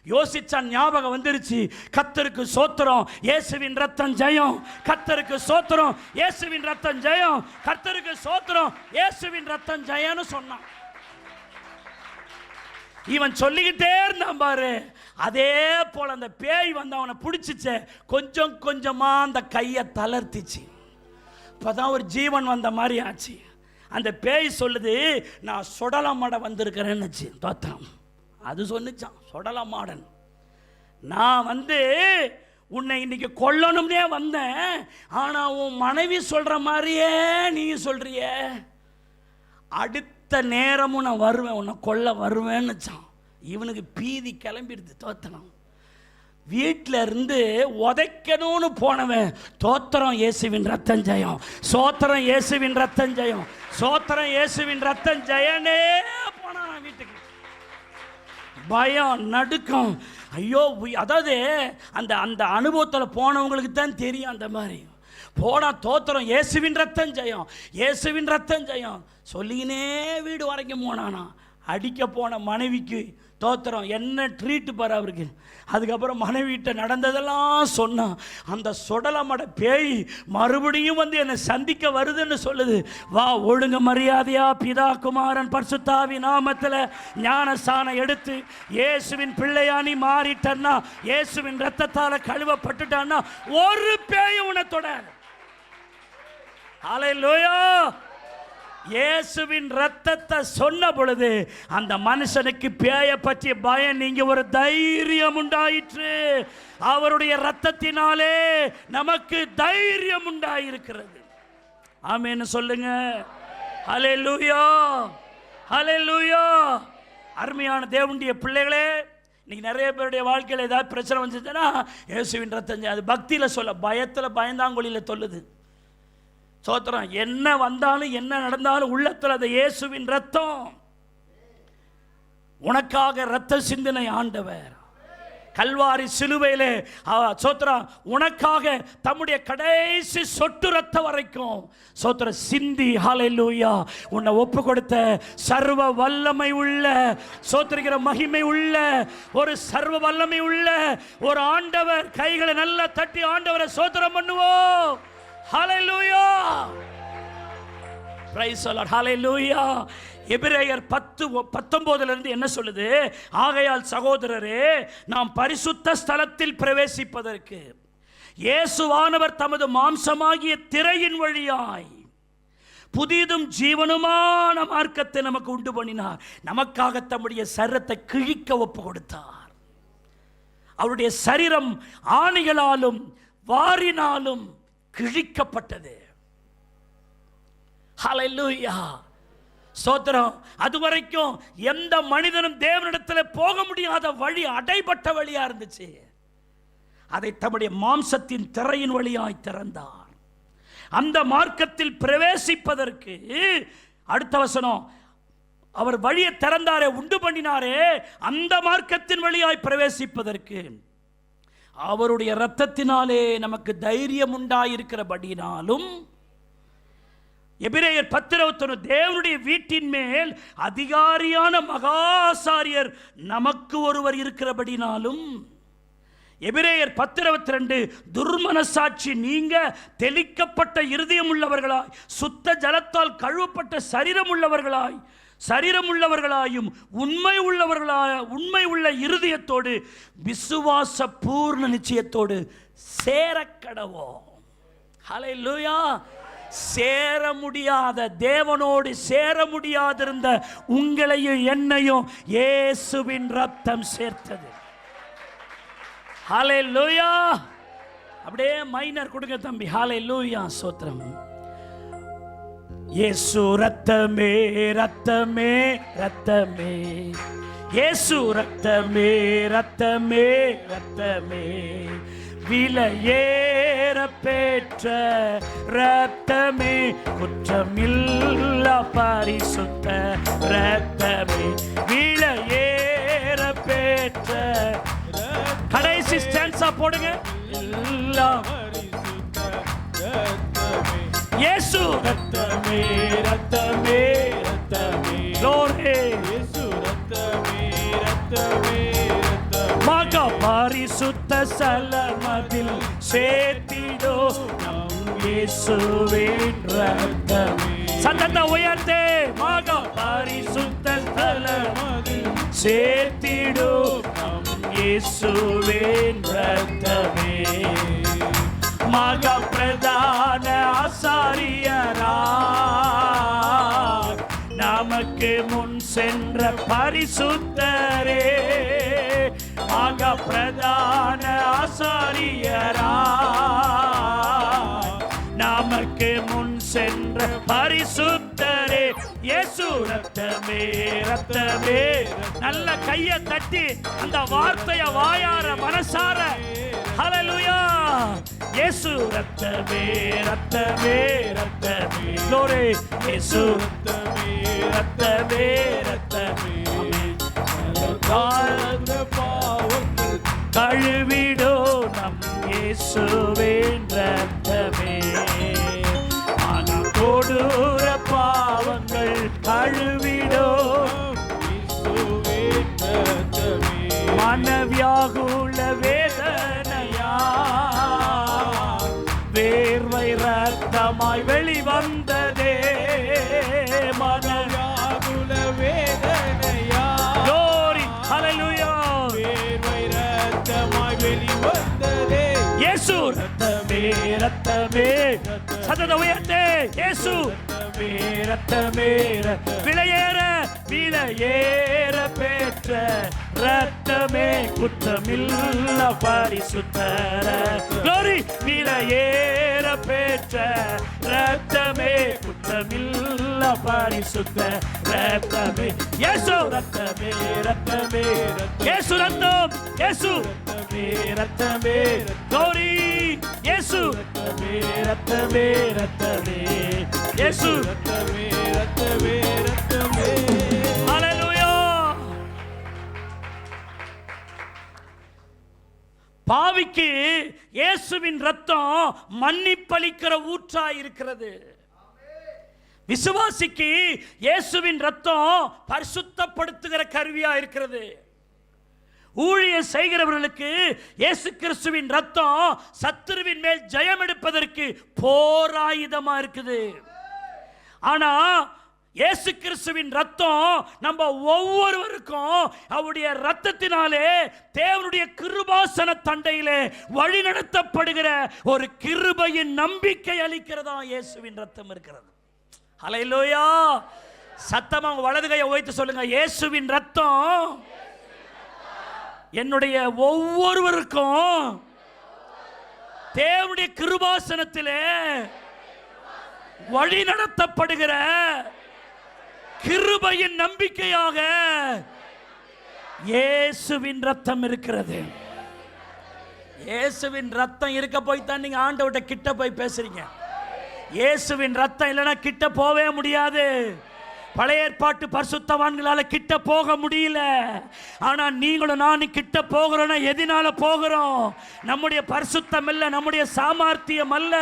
யோசிச்சான், ஞாபகம் வந்துருச்சு. கர்த்தருக்கு சோத்திரம், இயேசுவின் ரத்தம் ஜெயம். கர்த்தருக்கு சோத்திரம், இயேசுவின் ரத்தம் ஜெயம். கர்த்தருக்கு சோத்திரம், இயேசுவின் ரத்தம் ஜெயம்னு சொன்னான். இவன் சொல்லிக்கிட்டே இருந்தான் பாரு. அதே போல அந்த பேய் வந்து அவனை பிடிச்சிச்சு. கொஞ்சம் கொஞ்சமா அந்த கையை தளர்த்திச்சு. இப்பதான் ஒரு ஜீவன் வந்த மாதிரி ஆச்சு. அந்த பேய் சொல்லுது, நான் சுடலமட வந்திருக்கிறேன்னு தோத்திரம். அது சொன்னிச்சான், சொடலமாடன், நான் வந்து உன்னை இன்னைக்கு கொல்லணும்னே வந்தேன், ஆனா உன் மனைவி சொல்ற மாதிரியே நீ சொல்றிய, அடுத்த நேரமும் நான் வருவேன், உன்னை கொல்ல வருவேன்னுச்சான். இவனுக்கு பீதி கிளம்பிடுது. தோத்திரம். வீட்டில் இருந்து உதைக்கணும்னு போனவன் தோத்திரம் இயேசுவின் ரத்தம் ஜெயம், சோத்திரம் இயேசுவின் ரத்தம் ஜெயம், சோத்திரம் இயேசுவின் ரத்தம் ஜெயனே போனான் வீட்டுக்கு. பயம், நடுக்கம், ஐயோ. அதாவது அந்த அந்த அனுபவத்தில் போனவங்களுக்கு தான் தெரியும். அந்த மாதிரி போனா தோத்திரம் இயேசுவின் ரத்தம் ஜெயம், இயேசுவின் ரத்தம் ஜெயம் சொல்லினே வீடு வரைக்கும் போனானா. அடிக்க போன மனைவிக்கு தோத்திரம் என்ன ட்ரீட்டு பாரு அவருக்கு. அதுக்கப்புறம் மனைவிட்ட நடந்ததெல்லாம் சொன்னான். அந்த சுடலமட பேய் மறுபடியும் வந்து என்னை சந்திக்க வருதுன்னு சொல்லுது. வா, ஒழுங்கு மரியாதையா பிதா குமாரன் பரிசுத்தாவி நாமத்தில் ஞானஸ்நானம் எடுத்து இயேசுவின் பிள்ளையா நீ மாறிட்டன்னா, இயேசுவின் ரத்தத்தால் கழுவப்பட்டுட்டான்னா ஒரு பேய் உன்னை தொடாது. ஹல்லேலூயா. இயேசுவின் ரத்தத்தை சொன்ன பொழுது அந்த மனுஷனுக்கு பேயை பற்றிய பயம் நீங்க, ஒரு தைரியம் உண்டாயிற்று. அவருடைய ரத்தத்தினாலே நமக்கு தைரியம் உண்டாயிருக்கிறது. ஆமென் சொல்லுங்க. ஹல்லேலூயா, ஹல்லேலூயா. அருமையான தேவனுடைய பிள்ளைகளே, இன்னைக்கு நிறைய பேருடைய வாழ்க்கையில் ஏதாவது பிரச்சனை வந்துச்சுன்னா இயேசுவின் ரத்தம், அது பக்தியில் சொல்ல, பயத்தில் பயந்தாங்கொழியில் சொல்லுது. சோத்திரம். என்ன வந்தாலும் என்ன நடந்தாலும் உள்ளத்தில் அந்த இயேசுவின் ரத்தம். உனக்காக ரத்த சிந்தனை ஆண்டவர் கல்வாரி சிலுவையிலே சோத்திரம் உனக்காக தம்முடைய கடைசி சொட்டு ரத்த வரைக்கும் சோத்திரம் சிந்தி ஹல்லேலூயா உன்னை ஒப்பு கொடுத்த சர்வ வல்லமை உள்ள சோத்திரிக்கிற மகிமை உள்ள ஒரு சர்வ வல்லமை உள்ள ஒரு ஆண்டவர். கைகளை நல்லா தட்டி ஆண்டவரை சோத்திரம் பண்ணுவோம். ஹல்லேலூயா, பிரைஸ் தி லார்ட், ஹல்லேலூயா. எபிரேயர் 10:19 என்ன சொல்லுது? ஆகையால் சகோதரரே, நாம் பரிசுத்த ஸ்தலத்தில் பிரவேசிப்பதற்கு இயேசுவானவர் தமது மாம்சமாகிய திரையின் வழியாய் புதிதும் ஜீவனுமான மார்க்கத்தை நமக்கு உண்டு பண்ணினார். நமக்காக தம்முடைய சரீரத்தை கிழிக்க ஒப்பு கொடுத்தார். அவருடைய சரீரம் ஆணிகளாலும் வாரினாலும் கிழிக்கப்பட்டது. ஹல்லேலூயா, ஸ்தோத்திரம். அதுவரைக்கும் எந்த மனிதனும் தேவனிடத்தில் போக முடியாத வழி, அடைபட்ட வழியா இருந்துச்சு. அதை தம்முடைய மாம்சத்தின் திரையின் வழியாய் திறந்தார். அந்த மார்க்கத்தில் பிரவேசிப்பதற்கு அடுத்த வசனம், அவர் வழியை திறந்தாரே, உண்டு பண்ணினாரே, அந்த மார்க்கத்தின் வழியாய் பிரவேசிப்பதற்கு அவருடைய இரத்தத்தினாலே நமக்கு தைரியம் உண்டாயிருக்கிறபடினாலும், எபிரேயர் 10:21 தேவனுடைய வீட்டின் மேல் அதிகாரியான மகாசாரியர் நமக்கு ஒருவர் இருக்கிறபடினாலும், எபிரேயர் 10:22 துர்மனசாட்சி நீங்க தெளிக்கப்பட்ட இருதயம் உள்ளவர்களாய், சுத்த ஜலத்தால் கழுவப்பட்ட சரீரம் உள்ளவர்களாயும் உண்மை உள்ள இருதயத்தோடு விசுவாச பூர்ண நிச்சயத்தோடு சேரக்கடவோம். ஹல்லேலூயா. சேர முடியாத, தேவனோடு சேர முடியாதிருந்த உங்களையும் என்னையும் இயேசுவின் ரத்தம் சேர்த்தது. ஹல்லேலூயா. அப்படியே மைனர் கொடுங்க தம்பி. ஹல்லேலூயா, ஸ்தோத்திரம். இயேசு ரத்தமே ரத்தமே ரத்தமே, இயேசு ரத்தமே ரத்தமே ரத்தமே, விலையேற பெற்ற ரத்தமே, குற்றமில்லா பரிசுத்த ரத்தமே, விலையேற பெற்ற. கடைசி ஸ்டான்ஸா போடுங்க. இயேசு ரத்தமே ரத்தமே ரத்தமே, glory. இயேசு ரத்தமே ரத்தமே ரத்தமே, மகா பரிசுத்த ஸ்தலமதில் சேர்த்திடோ நம் இயேசுவின் ரத்தமே. சத்தத்தை உயர்த்தே. மகா பரிசுத்த ஸ்தலமதில் சேர்த்திடோ நம் இயேசுவின் ரத்தமே, மகா பிரதான ஆசாரியராய் நமக்கு முன் சென்ற பரிசுத்தரே, மகா பிரதான ஆசாரியராய் நமக்கு முன் சென்ற பரிசுத்தரே, இயேசு ரத்தமே ரத்தமே. நல்ல கையை தட்டி அந்த வார்த்தையை வாயார மனசார ஹல்லேலூயா. இயேசு ரத்தமே ரத்தமே ரத்தமே, glory. இயேசு ரத்தமே ரத்தமே ரத்தமே, பாவங்கள் கழுவிடோ நம் இயேசுவின் ரத்தமே, ஆனால் கொடூர பாவங்கள் கழுவிடோ இயேசுவின் ரத்தமே, மனவியாகுல வேதனையா வேர்வை ரத்தமாய் வெளிவந்ததே, மனவியாகுல வேதனையா, glory. ஹல்லேலூயா. வேர்வை ரத்தமாய் வெளிவந்ததே, இயேசு ரத்தமே ரத்தமே. சத்தத்தை உயர்த்தே. இயேசு ரத்தமே ரத்தமே, விலையேற பெற்ற ரத்தமே, குற்றமில்லா பரிசுத்தர, glory. விலையேற பெற்ற ரத்தமே, குற்றமில்லா பரிசுத்த ரத்தமே, இயேசு ரத்தமே ரத்தமே, இயேசு ரத்தம், இயேசு ரத்தமே ரத்தமே, glory. இயேசு ரத்தமே ரத்தமே ரத்தமே, இயேசு ரத்தமே ரத்தமே ரத்தமே. ஹல்லேலூயா. பாவிக்கு இயேசுவின் ரத்தம் மன்னிப்பளிக்கிற ஊற்றாய் இருக்கிறது. விசுவாசிக்கு இயேசுவின் ரத்தம் பரிசுத்தப்படுத்துகிற கருவியா இருக்கிறது. ஊழியம் செய்கிறவர்களுக்கு இயேசு கிறிஸ்துவின் ரத்தம் சத்துருவின் மேல் ஜெயம் எடுப்பதற்கு போராயுதமா இருக்குது. ஆனா இயேசு கிறிஸ்துவின் ரத்தம் நம்ம ஒவ்வொருவருக்கும் அவருடைய ரத்தத்தினாலே தேவனுடைய கிருபாசன தண்டையிலே வழிநடத்தப்படுகிற ஒரு கிருபையின் நம்பிக்கை அளிக்கிறதா இயேசுவின் ரத்தம் இருக்கிறது. ஹல்லேலூயா. சத்தமா வலது கையை உயர்த்தி சொல்லுங்க, இயேசுவின் ரத்தம் என்னுடைய ஒவ்வொருவருக்கும் தேவனுடைய கிருபாசனத்திலே வழி நடத்தப்படுகிற கிருபையின் நம்பிக்கையாக இயேசுவின் ரத்தம் இருக்கிறது. இயேசுவின் ரத்தம் இருக்க போய் தான் நீங்க ஆண்டவர்கிட்ட கிட்ட போய் பேசுறீங்க. இயேசுவின் ரத்தம் இல்லைன்னா கிட்ட போவே முடியாது. பழைய ஏற்பாட்டு பரிசுத்தவான்களால கிட்ட போக முடியல. ஆனா நீங்களும் நானும் கிட்ட போகிறோம்னா எதனால போகிறோம்? நம்முடைய பரிசுத்தம் அல்ல, நம்முடைய சாமர்த்தியம் அல்ல,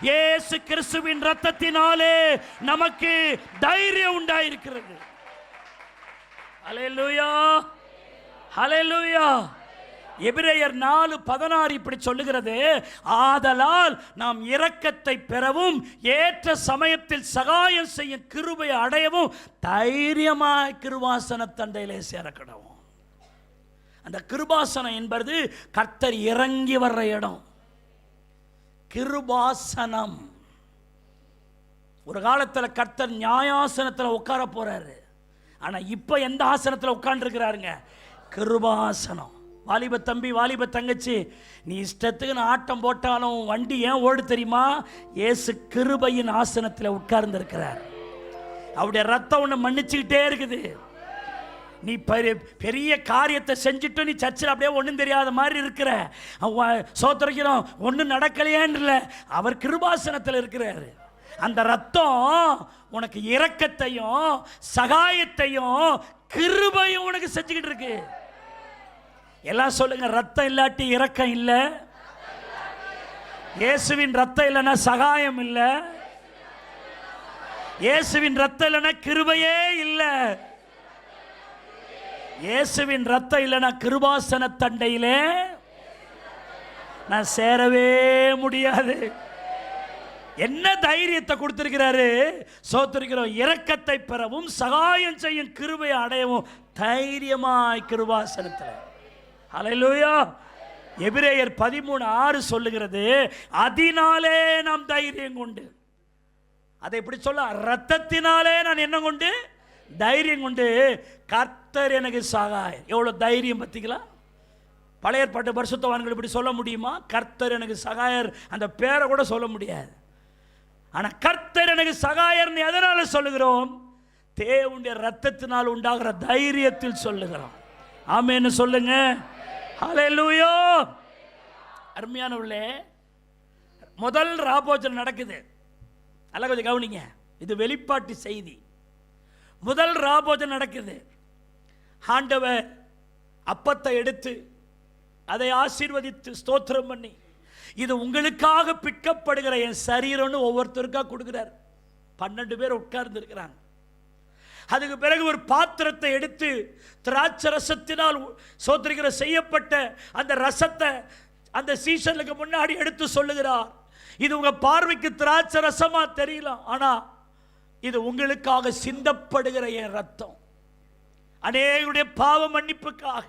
இயேசு கிறிஸ்துவின் ரத்தத்தினாலே நமக்கு தைரியம் உண்டாயிருக்கிறது. ஹல்லேலூயா, ஹல்லேலூயா. எபிரேயர் 4:16 இப்படி சொல்லுகிறது, ஆதலால் நாம் இரக்கத்தை பெறவும் ஏற்ற சமயத்தில் சகாயம் செய்ய கிருபையை அடையவும் தைரியமாய் கிருபாசன தண்டையிலே சேரக்கடவும். அந்த கிருபாசனம் என்பது கர்த்தர் இறங்கி வர்ற இடம். கிருபாசனம். ஒரு காலத்தில் கர்த்தர் நியாயாசனத்தில் உட்கார போறாரு. ஆனா இப்ப எந்த ஆசனத்தில் உட்கார்ந்து இருக்கிறாருங்க? கிருபாசனம். வாலிப தம்பி, வாலிப தங்கச்சி, நீ இஷ்டத்துக்கு ஆட்டம் போட்டாலும் வண்டி ஏன் ஓடு தெரியுமா? இயேசு கிருபையின் ஆசனத்தில் உட்கார்ந்து இருக்கிறார். அவருடைய ரத்தம் ஒன்று மன்னிச்சுக்கிட்டே இருக்குது. நீ பெரிய காரியத்தை செஞ்சுட்டு நீ சர்ச்சில் அப்படியே ஒன்றும் தெரியாத மாதிரி இருக்கிற, சோத்திரிக்கிறோம் ஒன்றும் நடக்கலையேன்னு, அவர் கிருபாசனத்தில் இருக்கிறாரு. அந்த ரத்தம் உனக்கு இரக்கத்தையும் சகாயத்தையும் கிருபையும் உனக்கு செஞ்சுக்கிட்டு இருக்கு. எல்லாம் சொல்லுங்க, ரத்தம் இல்லாட்டி இரக்கம் இல்லை, இயேசுவின் ரத்தம் இல்லைன்னா சகாயம் இல்லை, இயேசுவின் ரத்தம் இல்லைன்னா கிருபையே இல்லை, இயேசுவின் ரத்தம் இல்லைன்னா கிருபாசன தண்டையிலே நான் சேரவே முடியாது. என்ன தைரியத்தை கொடுத்திருக்கிறாரு? சோத்திருக்கிறோம். இரக்கத்தை பெறவும் சகாயம் செய்யும் கிருபையை அடையவும் தைரியமாய் கிருபாசனத்தில். ஹல்லேலூயா. எபிரேயர் 13:6 சொல்லுகிறது, அதனாலே நாம் தைரியம் கொண்டு. அதை எப்படி சொல்ல? ரத்தத்தினாலே நான் என்ன கொண்டு? தைரியம் கொண்டு. கர்த்தர் எனக்கு சகாயம். எவ்வளவு தைரியம் பத்திங்களா? பழைய ஏற்பாட்டு பரிசுத்தவான்கள் இப்படி சொல்ல முடியுமா? கர்த்தர் எனக்கு சகாயர், அந்த பேரை கூட சொல்ல முடியாது. ஆனா கர்த்தர் எனக்கு சகாயர் எதனால சொல்லுகிறோம்? தேவனுடைய ரத்தத்தினால் உண்டாகிற தைரியத்தில் சொல்லுகிறோம். ஆமென்னு சொல்லுங்க. ஹல்லேலூயா. அருமையானவர்களே, முதல் ராபோஜனம் நடக்குது. நல்லா கொஞ்சம் கவனிங்க, இது வெளிப்பாட்டு செய்தி. முதல் ராபோஜனம் நடக்குது. ஆண்டவர் அப்பத்தை எடுத்து அதை ஆசீர்வதித்து ஸ்தோத்திரம் பண்ணி, இது உங்களுக்காக பிற்கப்படுகிற என் சரீரம்னு ஒவ்வொருத்தருக்காக கொடுக்கிறார். 12 பேர் உட்கார்ந்து இருக்கிறாங்க. அதுக்கு பிறகு ஒரு பாத்திரத்தை எடுத்து திராட்சை ரசத்தினால் சோத்திரிக்கிற செய்யப்பட்ட அந்த ரசத்தை அந்த சீசனுக்கு முன்னாடி எடுத்து சொல்லுகிறார், இது உங்க பார்வைக்கு திராட்சை ரசமா தெரியலாம், ஆனா இது உங்களுக்காக சிந்தப்படுகிற என் ரத்தம், அநேகருடைய பாவ மன்னிப்புக்காக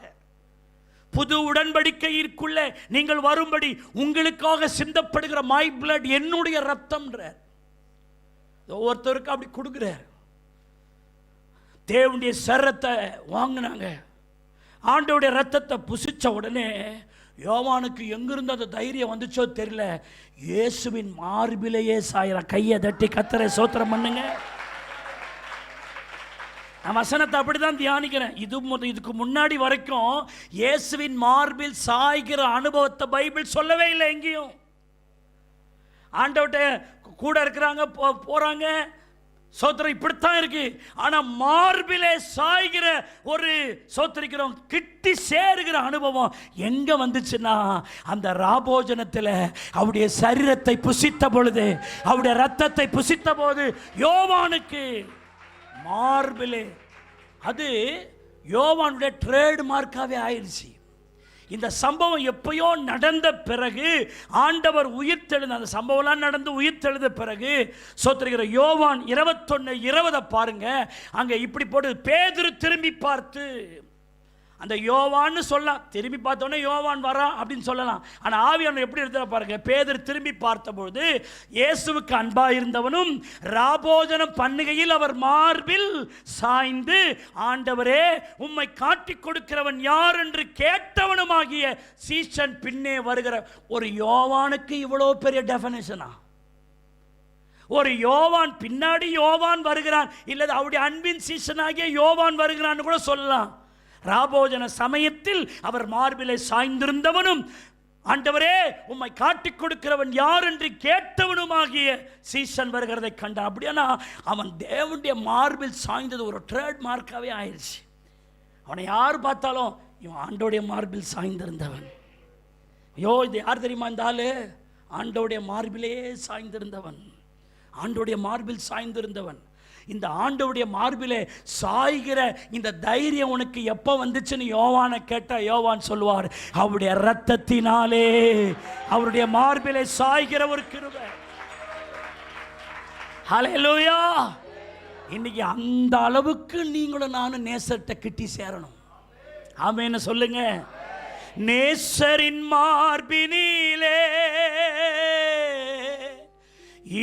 புது உடன்படிக்கையிற்குள்ள நீங்கள் வரும்படி உங்களுக்காக சிந்தப்படுகிற மை பிளட், என்னுடைய ரத்தம். ஒவ்வொருத்தருக்கும் அப்படி கொடுக்கிறார். தேவனுடைய சரத்தை வாங்கினாங்க. ஆண்டவருடைய ரத்தத்தை புசிச்ச உடனே யோவானுக்கு எங்கிருந்து அந்த தைரியம் வந்துச்சோ தெரியல, இயேசுவின் மார்பிலேயே சாயிர. கையை தட்டி கர்த்தரை ஸ்தோத்திரம் பண்ணுங்க. நான் வசனத்தை அப்படிதான் தியானிக்கிறேன். இதுக்கு முன்னாடி வரைக்கும் இயேசுவின் மார்பில் சாய்கிற அனுபவத்தை பைபிள் சொல்லவே இல்லை எங்கேயும். ஆண்டவர்கிட்ட கூட இருக்கிறாங்க, போறாங்க, சோத்திரம் இப்படித்தான் இருக்கு. ஆனா மார்பிலே சாய்கிற ஒரு சோத்திரிக்கிறோம் கிட்டி சேருகிற அனுபவம் எங்க வந்துச்சுன்னா, அந்த ராபோஜனத்தில் அவருடைய சரீரத்தை புசித்த பொழுது, அவருடைய ரத்தத்தை புசித்த போது யோவானுக்கு மார்பிலே அது யோவானுடைய ட்ரேட் மார்க்காவே ஆயிடுச்சு. இந்த சம்பவம் எப்பயோ நடந்த பிறகு ஆண்டவர் உயிர்த்தெழுந்த, அந்த சம்பவம்லாம் நடந்து உயிர்த்தெழுந்த பிறகு சோத்திருக்கிற யோவான் 21:20 பாருங்க. அங்கே இப்படி போட்டு, பேதுரு திரும்பி பார்த்து, அந்த யோவான்னு சொல்லலாம், திரும்பி பார்த்தோன்னே யோவான் வரா அப்படின்னு சொல்லலாம். ஆனால் ஆவியானவர் எப்படி எடுத்து பாருங்க. பேதுரு திரும்பி பார்த்தபொழுது இயேசுவுக்கு அன்பாக இருந்தவனும் ராபோஜனம் பண்ணுகையில் அவர் மார்பில் சாய்ந்து, ஆண்டவரே உம்மை காட்டிக் கொடுக்கிறவன் யார் என்று கேட்டவனுமாகிய சீஷன் பின்னே வருகிற ஒரு யோவானுக்கு இவ்வளோ பெரிய டெஃபினேஷனா? ஒரு யோவான் பின்னாடி யோவான் வருகிறான், இல்லது அவருடைய அன்பின் சீஷனாகிய யோவான் வருகிறான்னு கூட சொல்லலாம். ராபோஜன சமயத்தில் அவர் மார்பிலே சாய்ந்திருந்தவனும், ஆண்டவரே உம்மை காட்டிக் கொடுக்கிறவன் யார் என்று கேட்டவனுமாகிய சீஷன் வருகிறதை கண்டான். அப்படியானா அவன் தேவனுடைய மார்பில் சாய்ந்தது ஒரு ட்ரேட் மார்க்காவே ஆயிடுச்சு. அவனை யார் பார்த்தாலும் இவன் ஆண்டோடைய மார்பில் சாய்ந்திருந்தவன். ஐயோ, இது யார் தெரியுமா? இந்த ஆளு ஆண்டோடைய மார்பிலே சாய்ந்திருந்தவன், ஆண்டோடைய மார்பில் சாய்ந்திருந்தவன். இந்த ஆண்டவருடைய மார்பிலே சாய்கிற இந்த தைரியம் உனக்கு எப்போ வந்துச்சுன்னு யோவானை கேட்ட யோவான் சொல்லுவார், அவருடைய இரத்தத்தினாலே, அவருடைய மார்பிலே சாய்கிற ஒரு கிருபை. ஹல்லேலூயா. இன்னைக்கு அந்த அளவுக்கு நீங்களும் நானும் நேசர்கிட்ட கிட்டி சேரணும். ஆமென்னு சொல்லுங்க. நேசரின் மார்பினிலே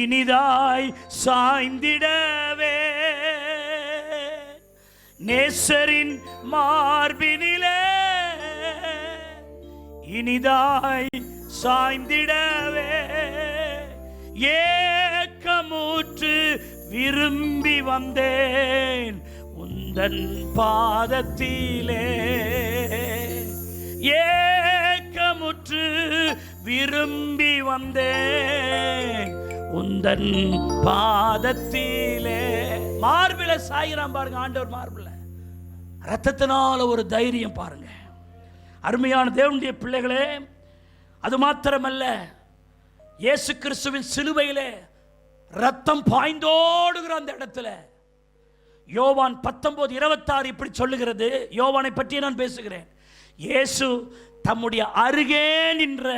இனிதாய் சாய்ந்திடவே, நேசரின் மார்பினிலே இனிதாய் சாய்ந்திடவே, ஏக்கமுற்று விரும்பி வந்தேன் உந்தன் பாதத்திலே, ஏக்கமுற்று விரும்பி வந்தேன் உந்தன் பாதத்திலே. மார்பில சாய்கிறான் பாருங்க ஆண்டவர் மார்பில. ரத்தத்தினால ஒரு தைரியம் பாருங்க. அருமையான தேவனுடைய பிள்ளைகளே, அது மாத்திரமல்ல, இயேசு கிறிஸ்துவின் சிலுவையிலே ரத்தம் பாய்ந்தோடுகிற அந்த இடத்துல யோவான் 19:26 இப்படி சொல்லுகிறது. யோவானை பற்றி நான் பேசுகிறேன். இயேசு தம்முடைய அருகே நின்ற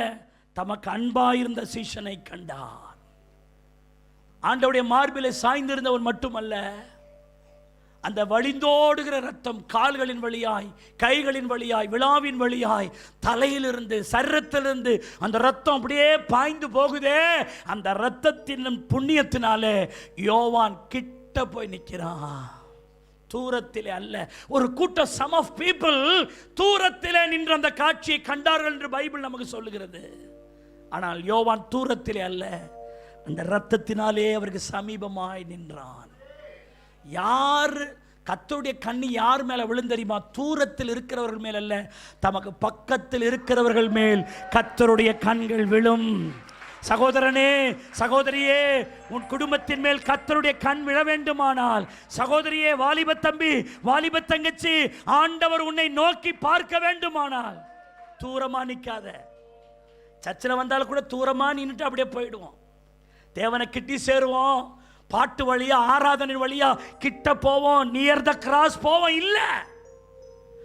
தமக்கு அன்பாயிருந்த சீஷனை கண்டார். ஆண்டவருடைய மார்பிலே சாய்ந்திருந்தவன் மட்டுமல்ல, அந்த வழிந்தோடுகிற ரத்தம் கால்களின் வழியாய், கைகளின் வழியாய், விழாவின் வழியாய், தலையிலிருந்து, சரீரத்திலிருந்து அந்த ரத்தம் அப்படியே பாய்ந்து போகுதே. அந்த ரத்தத்தின் புண்ணியத்தினாலே யோவான் கிட்ட போய் நிற்கிறான். தூரத்திலே அல்ல. ஒரு கூட்டம், சம் ஆஃப் பீப்புள் தூரத்திலே நின்று அந்த காட்சியை கண்டார்கள் என்று பைபிள் நமக்கு சொல்லுகிறது. ஆனால் யோவான் தூரத்திலே அல்ல, அந்த இரத்தத்தினாலே அவருக்கு சமீபமாய் நின்றான். யார் கர்த்தருடைய கண்ணி யார் மேல விழுந்தறியுமா? தூரத்தில் இருக்கிறவர்கள் மேல் அல்ல, தமக்கு பக்கத்தில் இருக்கிறவர்கள் மேல் கர்த்தருடைய கண்கள் விழும். சகோதரனே, சகோதரியே, உன் குடும்பத்தின் மேல் கர்த்தருடைய கண் விழ வேண்டுமானால், சகோதரியே, வாலிப தம்பி, வாலிப தங்கச்சி, ஆண்டவர் உன்னை நோக்கி பார்க்க வேண்டுமானால் தூரமா நிற்காத. சர்ச்சில் வந்தாலும் கூட தூரமா நின்றுட்டு அப்படியே போயிடுவோம். தேவனை கிட்டி சேருவோம், பாட்டு வழியா, ஆராதனை வழியா கிட்ட போவோம், நியர் த கிராஸ் போவோம். இல்ல,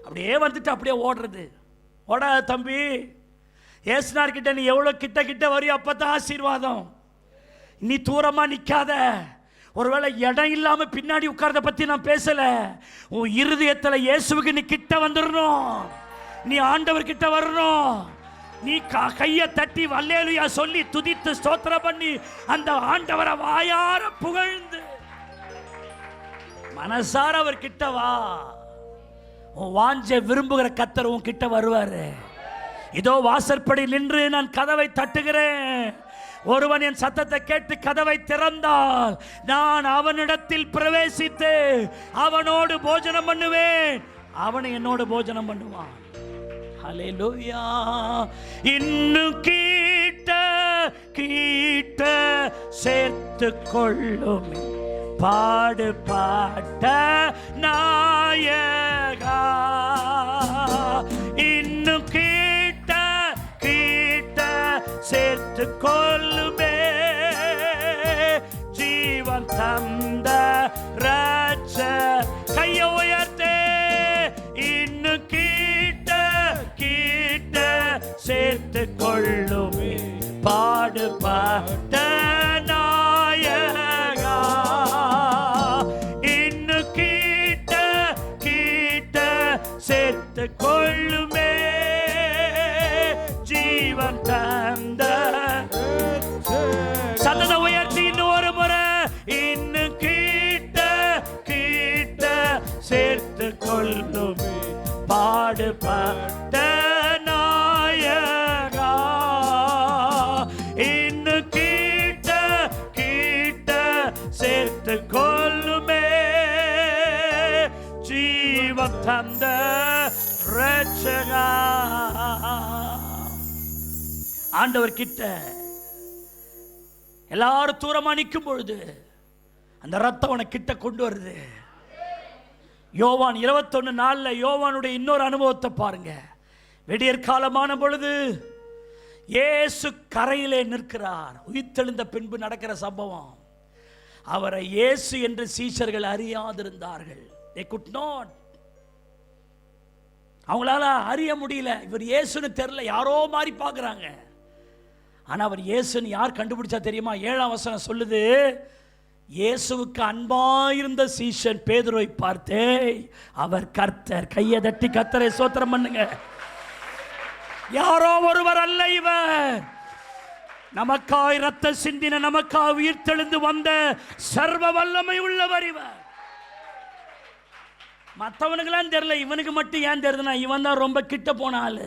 அப்படியே வந்துட்டு அப்படியே ஓடுறது. ஓடாத தம்பி. ஏசுனார் கிட்ட நீ எவ்வளவு கிட்ட கிட்ட வரையோ அப்பதான் ஆசீர்வாதம். நீ தூரமா நிக்காத. ஒருவேளை இடம் இல்லாம பின்னாடி உட்கார்றத பத்தி நான் பேசல. உன் இருதயத்துல இயேசுவுக்கு நீ கிட்ட வந்துடணும். நீ ஆண்டவர் கிட்ட வரணும். நீ கையை தட்டி அல்லேலூயா சொல்லி துதித்து ஸ்தோத்திரம் பண்ணி அந்த ஆண்டவரை வாயார புகழ்ந்து மனசார அவர் கிட்ட வா. உன் வாஞ்சை விரும்புகிற கர்த்தர் உன் கிட்ட வருவாரு. இதோ வாசற்படி நின்று நான் கதவை தட்டுகிறேன். ஒருவன் என் சத்தத்தை கேட்டு கதவை திறந்தால் நான் அவனிடத்தில் பிரவேசித்து அவனோடு போஜனம் பண்ணுவேன், அவனை என்னோடு போஜனம் பண்ணுவான். ஹல்லேலூயா. இன்னும் கிட்ட கிட்ட சேர்த்து கொள்ளும் பாடுபாட்ட நாயகா. இன்னும் கிட்ட கிட்ட சேர்த்து கொள்ளுமே ஜீவன் தந்த ராஜ. கையை உயர்த்தே. இன்னும் கிட்ட கிட்ட சேர்த்து கொள்ளுமே பாடுபட்ட நாயகா. இன்னும் கிட்ட கிட்ட சேர்த்து கொள்ளுமே ஜீவன் தந்த. சத்தத்தை உயர்த்தி இன்னொரு முறை, இன்னும் கிட்ட கிட்ட சேர்த்து கொள்ளுமே பாடுபட்ட நாயகா. இன்னும் கிட்ட கிட்ட சேர்த்து கொள்ளுமே ஜீவன் தந்த ரட்சகா. ஆண்டவர் கிட்ட எல்லாரும் தூரமா நிற்கும் பொழுது அந்த ரத்தம் அவனை கிட்ட கொண்டு வருது. யோவான் 21:4 யோவானுடைய இன்னொரு அனுபவத்தை பாருங்க. வெடியற் காலமான பொழுது இயேசு கரையிலே நிற்கிறார். உயிர்த்தெழுந்த பின்பு நடக்கிற சம்பவம். அவரை இயேசு என்று சீஷர்கள் அறியாதிருந்தார்கள். They could not. அவங்களால அறிய முடியல. இவர் இயேசுன்னு தெரியல, யாரோ மாதிரி பார்க்குறாங்க. ஆனால் அவர் இயேசுன்னு யார் கண்டுபிடிச்சா தெரியுமா? 7ஆம் வசனம் சொல்லுது, இயேசுவுக்கு அன்பாயிருந்த சீஷன் பேதுருவை பார்த்தே அவர் கர்த்தர். கையை தட்டி கர்த்தரை ஸ்தோத்திரம் பண்ணுங்க. யாரோ ஒருவர் அல்ல இவர். நமக்காய் ரத்த சிந்தின, நமக்காய் உயிர்த்தெழுந்து வந்த சர்வ வல்லமை உள்ளவர் இவர். மற்றவனுக்கெல்லாம் தெரியல, இவனுக்கு மட்டும் ஏன் தெரியுதுன்னா இவன் தான் ரொம்ப கிட்ட போன ஆளு.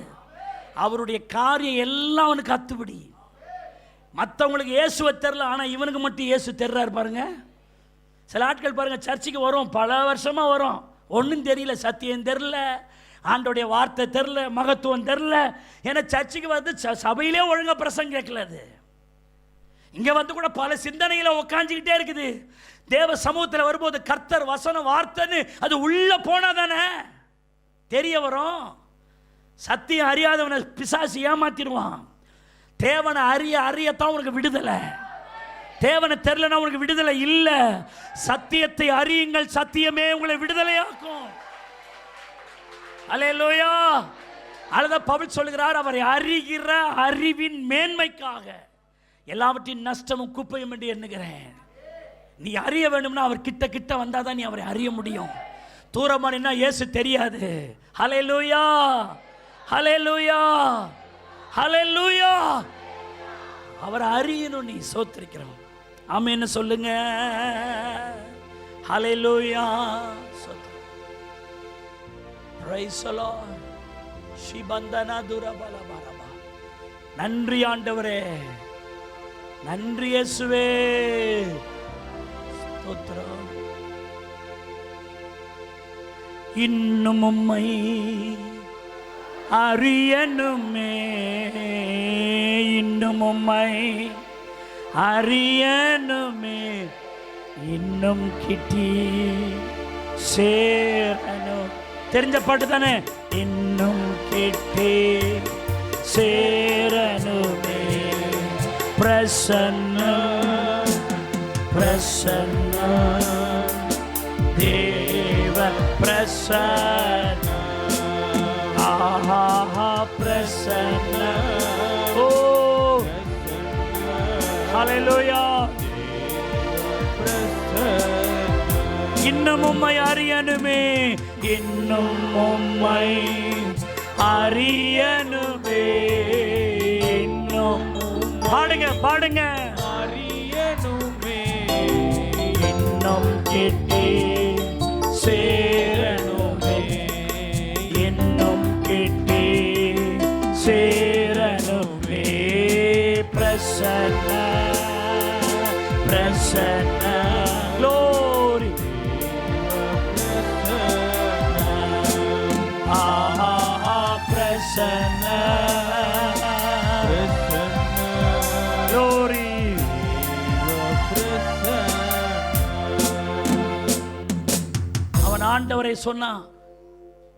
அவருடைய காரியம் எல்லாம் அவனுக்கு அத்துப்படி. மற்றவங்களுக்கு இயேசுவை தெரில, ஆனால் இவனுக்கு மட்டும் இயேசு தெரிறாரு பாருங்க. சில ஆட்கள் பாருங்க, சர்ச்சுக்கு வரும், பல வருஷமாக வரும், ஒன்றும் தெரியல, சத்தியம் தெரில, ஆண்டோடைய வார்த்தை தெரில, மகத்துவம் தெரில. ஏன்னா சர்ச்சுக்கு வந்து சபையிலே ஒழுங்காக பிரசங்கம் கேட்கல. அது இங்கே வந்து கூட பல சிந்தனைகளை உக்காஞ்சிக்கிட்டே இருக்குது. தேவ சமூகத்தில் வரும்போது கர்த்தர் வசனம் வார்த்தைன்னு அது உள்ளே போனால் தானே தெரிய வரும். சத்தியம் அறியாதவனை பிசாசு ஏமாத்திடுவான். தேவனை அறியத்தான் உனக்கு விடுதலை. தேவனை தெரியலனா உனக்கு விடுதலை இல்லை. சத்தியத்தை அறியுங்கள், சத்தியமே உங்களை விடுதலையாக்கும். அல்லேலூயா. அதுதான் பவுல் சொல்லுகிறார், அவரை அறிகிற அறிவின் மேன்மைக்காக எல்லாவற்றின் நஷ்டமும் குப்பையும் என்று எண்ணுகிறேன். நீ அறிய வேண்டும்னா அவர் கிட்ட கிட்ட வந்தாதான் நீ அவரை அறிய முடியும். தூரமானா இயேசு தெரியாது. ஹல்லேலூயா, ஹல்லேலூயா, ஹல்லேலூயா. அவரை அறியணும், நீ சோத்திருக்கிறோம். ஆமென்னு சொல்லுங்க. ஹல்லேலூயா. Praise the Lord. ஷிபந்தனா துரபல பரபா. நன்றி ஆண்டவரே, நன்றி இயேசுவே. ஸ்தோத்திரம். இன்னும் உம்மை அறியணுமே, இன்னும் உம்மை அறியணுமே, இன்னும் கிட்டி சேரணும். தெரிஞ்ச பாட்டு தானே? இன்னும் கிட்டி சேரணுமே. பிரசன்ன பிரசன்ன தேவ பிரசன்ன. ஆஹா பிரசன்ன. ஓ ஹல்லேலூயா. இன்னும் உம்மை அறியணுமே, இன்னும் உம்மை அறியணுமே, இன்னும் பாடுங்க பாடுங்க. அறியணுமே, இன்னும் கிட்டி சேரணுமே, இன்னும் கிட்டி சேரணுமே. பிரசன்ன பிரசன்ன glory. ஆஹா பிரசன்ன glory. அவன் ஆண்டவரை சொன்னான்,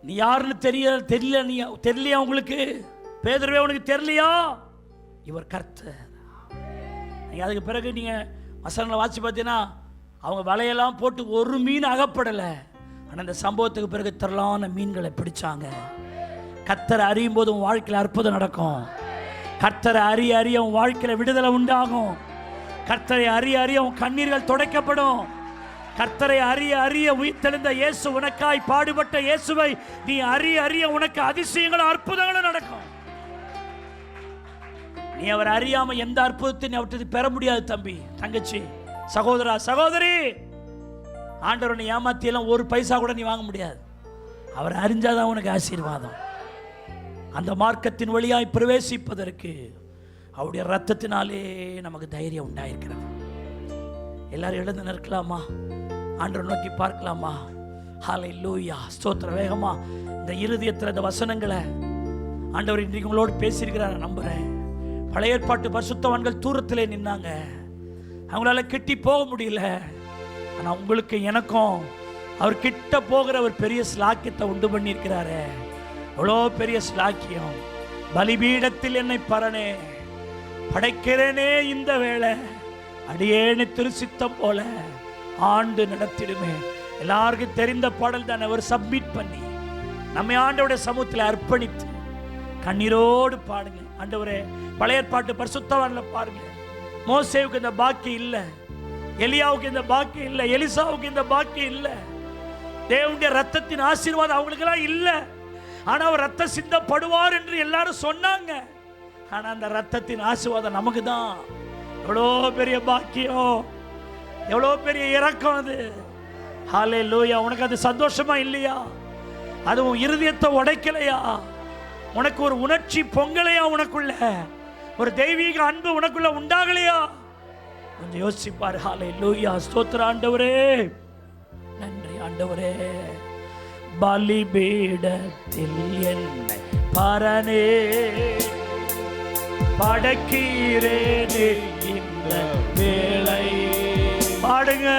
நீ யாருன்னு தெரியல, நீ தெரியலையா உங்களுக்கு? பேதுருவே உனக்கு தெரியலையா? இவர் கர்த்தர். நீங்கள் அதுக்கு பிறகு நீங்கள் வசனங்களை வாசி பார்த்தீங்கன்னா அவங்க வலையெல்லாம் போட்டு ஒரு மீன் அகப்படலை. ஆனால் இந்த சம்பவத்துக்கு பிறகு திரளான மீன்களை பிடிச்சாங்க. கர்த்தரை அறியும் போது உன் வாழ்க்கையில் அற்புதம் நடக்கும். கர்த்தரை அறிய அறிய உன் வாழ்க்கையில் விடுதலை உண்டாகும். கர்த்தரை அறிய அறிய உன் கண்ணீர்கள் துடைக்கப்படும். கர்த்தரை அறிய அறிய உயிர்த்தெழுந்த இயேசு, உனக்காய் பாடுபட்ட இயேசுவை நீ அறிய அறிய உனக்கு அதிசயங்களும் அற்புதங்களும் நடக்கும். நீ அவர் அறியாம எந்த அற்புதத்தை நீ அவற்றை பெற முடியாது. தம்பி, தங்கச்சி, சகோதரா, சகோதரி, ஆண்டவரை நீ ஏமாத்தியெல்லாம் ஒரு பைசா கூட நீ வாங்க முடியாது. அவர் அறிஞ்சாதான் உனக்கு ஆசீர்வாதம். அந்த மார்க்கத்தின் வழியாய் பிரவேசிப்பதற்கு அவருடைய ரத்தத்தினாலே நமக்கு தைரியம் உண்டாயிருக்கிறது. எல்லாரும் எழுந்து நிற்கலாமா? ஆண்டவரை நோக்கி பார்க்கலாமா? ஹல்லேலூயா, ஸ்தோத்திரம். வேகமா இந்த இருதயத்தில் இந்த வசனங்களை ஆண்டவர் இன்றைக்கு உங்களோடு பேசியிருக்கிறார் நம்புறேன். பழைய ஏற்பாட்டு பரிசுத்தவான்கள் தூரத்திலே நின்னாங்க, அவங்களால கிட்டி போக முடியல. ஆனால் உங்களுக்கு எனக்கும் அவர் கிட்ட போகிற ஒரு பெரிய ஸ்லாக்கியத்தை உண்டு பண்ணியிருக்கிறாரு. எவ்வளோ பெரிய ஸ்லாக்கியம்! பலிபீடத்தில் என்னை பரணே படைக்கிறேனே, இந்த வேளை அடியேனை திருச்சித்தம் போல ஆண்டு நடத்திடுமே. எல்லாருக்கும் தெரிந்த பாடல் தானே. ஒரு சப்மிட் பண்ணி நம்ம ஆண்டவருடைய சமூகத்தில் அர்ப்பணித்து கண்ணீரோடு பாடுங்க. ஆண்டவரே, பழைய ஏற்பாட்டு பரிசுத்தவான்ல பாருங்க, மோசேவுக்கு இந்த பாக்கியம் இல்லை, எலியாவுக்கு இந்த பாக்கியம் இல்லை, எலிசாவுக்கு இந்த பாக்கியம் இல்லை. தேவனுடைய ரத்தத்தின் ஆசீர்வாதம் அவங்களுக்கெல்லாம் இல்லை. ஆனால் அவர் ரத்தம் சிந்தப்படுவார் என்று எல்லாரும் சொன்னாங்க. ஆனால் அந்த ரத்தத்தின் ஆசீர்வாதம் நமக்கு தான். எவ்வளோ பெரிய பாக்கியம், எவ்வளோ பெரிய இரக்கம் அது. ஹல்லேலூயா. உனக்கு அது சந்தோஷமா இல்லையா? அதுவும் இருதயத்தை உடைக்கலையா? உனக்கு ஒரு உணர்ச்சி பொங்கலையா? உனக்குள்ள ஒரு தெய்வீக அன்பு உனக்குள்ள உண்டாகலையா? கொஞ்சம் யோசிப்பார். ஹல்லேலூயா, ஸ்தோத்திரம் ஆண்டவரே, நன்றி ஆண்டவரே. பலிபீடத்தில் என்னை பரணே படைக்கிறேனே, இந்த வேளை பாடுங்க.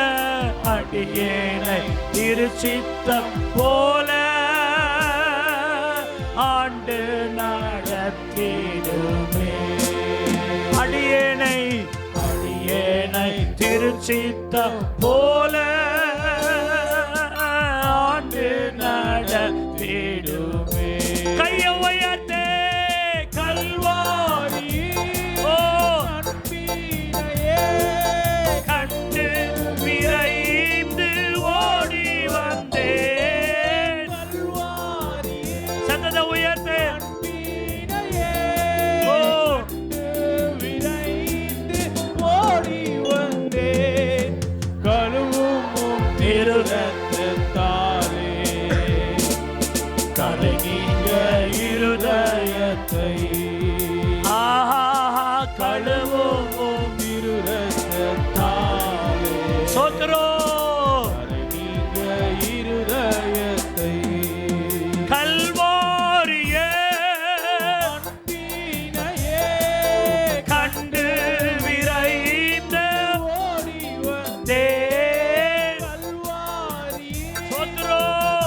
அடியேனை திருச்சித்தம் போல ஆண்டு நடத்திடுமே. அடியேனை அடியேனை திருச்சித்தம் போல ஆண்டு நடத்திடுமே. கையை உயர்த்தே கல்வாரி, ஓ அன்பினையே கண்டு விரைந்து ஓடி வந்தேன். கல்வாரி சத்தத்தை உயர்த்தே அன்பினையே, ஓ விரைந்து ஓடி வந்தேன். கழுவும் திருரத்தத்தாலே கலங்கிய இருதயத்தை, ஆஹா கழுவும் திருரத்தத்தாலே சோத்ரோ கலங்கிய இருதயத்தை. கல்வாரியே அன்பினையே கண்டு விரைந்த ஓடி வந்தேன். கல்வாரியே சோத்ரோ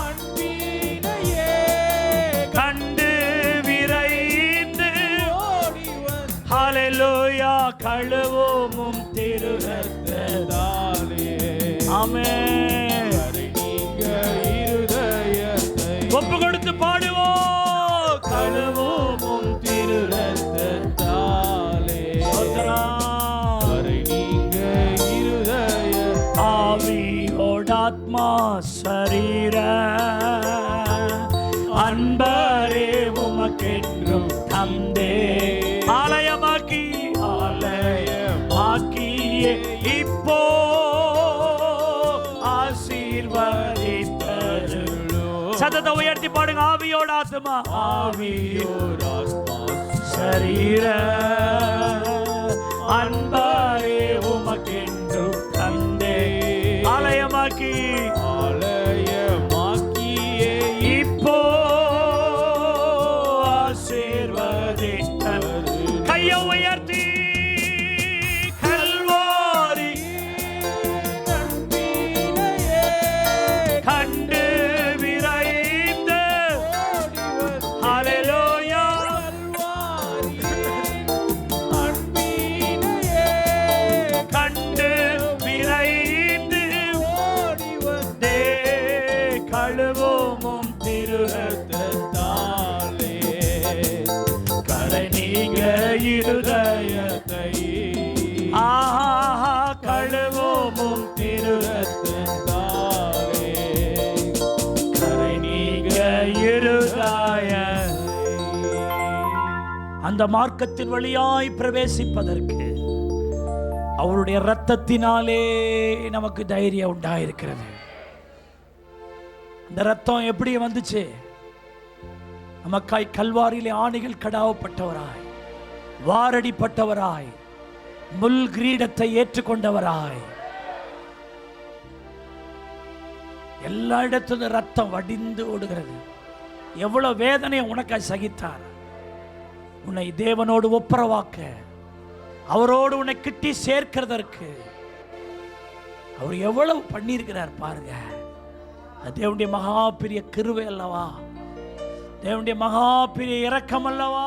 அன்பினையே கண்டு விரைந்து ஓடி வந்தேன். ஹல்லேலூயா. கழுவும் திருரத்தத்தாலே, ஆமென். ஒப்பு கொடுத்து பாடுவோம். கழுவும் திருரத்தத்தாலே ஆவியோடாத்மா சரீர அன்பரே உமக்கென்றும் தந்தே ஆலயமாக்கி ஆலயமாக்கியே இப்போ ஆசீர்வதித்தருளோ. சத்தத்தை உயர்த்தி பாடுங்க. ஆவியோட ஆத்மா, ஆவியோட ஆத்மா சரீர அன்பரே உமக்கென்றும் தந்தே ஆலயமாக்கி ஆலயமாக்கியே இப்போ ஆசீர்வதித்தருளோ. கையை உயர்த்தி கல்வாரி கண்டு விரைந்த ஹல்லேலூயா கண்டு விரைந்து ஓடி வந்தே. கழுவும் திருரத்தத்தாலே கரை நீங்க அந்த மார்க்கத்தின் வழியாய் பிரவேசிப்பதற்கு அவருடைய இரத்தத்தினாலே நமக்கு தைரியம் உண்டாயிருக்கிறது. அந்த இரத்தம் எப்படி வந்துச்சு? நமக்காய் கல்வாரியிலே ஆணிகள் கடாவப்பட்டவராய், வாரடிப்பட்டவராய், முள் கிரீடத்தை ஏற்றுக்கொண்டவராய், எல்லா இடத்திலும் ரத்தம் வடிந்து ஓடுகிறது. எவ்வளவு வேதனை உனக்காய் சகித்தார். உன்னை தேவனோடு ஒப்புரவாக்க, அவரோடு உன்னை கிட்டி சேர்க்கிறதற்கு அவர் எவ்வளவு பண்ணியிருக்கிறார் பாருங்க. அது தேவனுடைய மகா பெரிய கிருபை அல்லவா? தேவனுடைய மகா பெரிய இரக்கம் அல்லவா?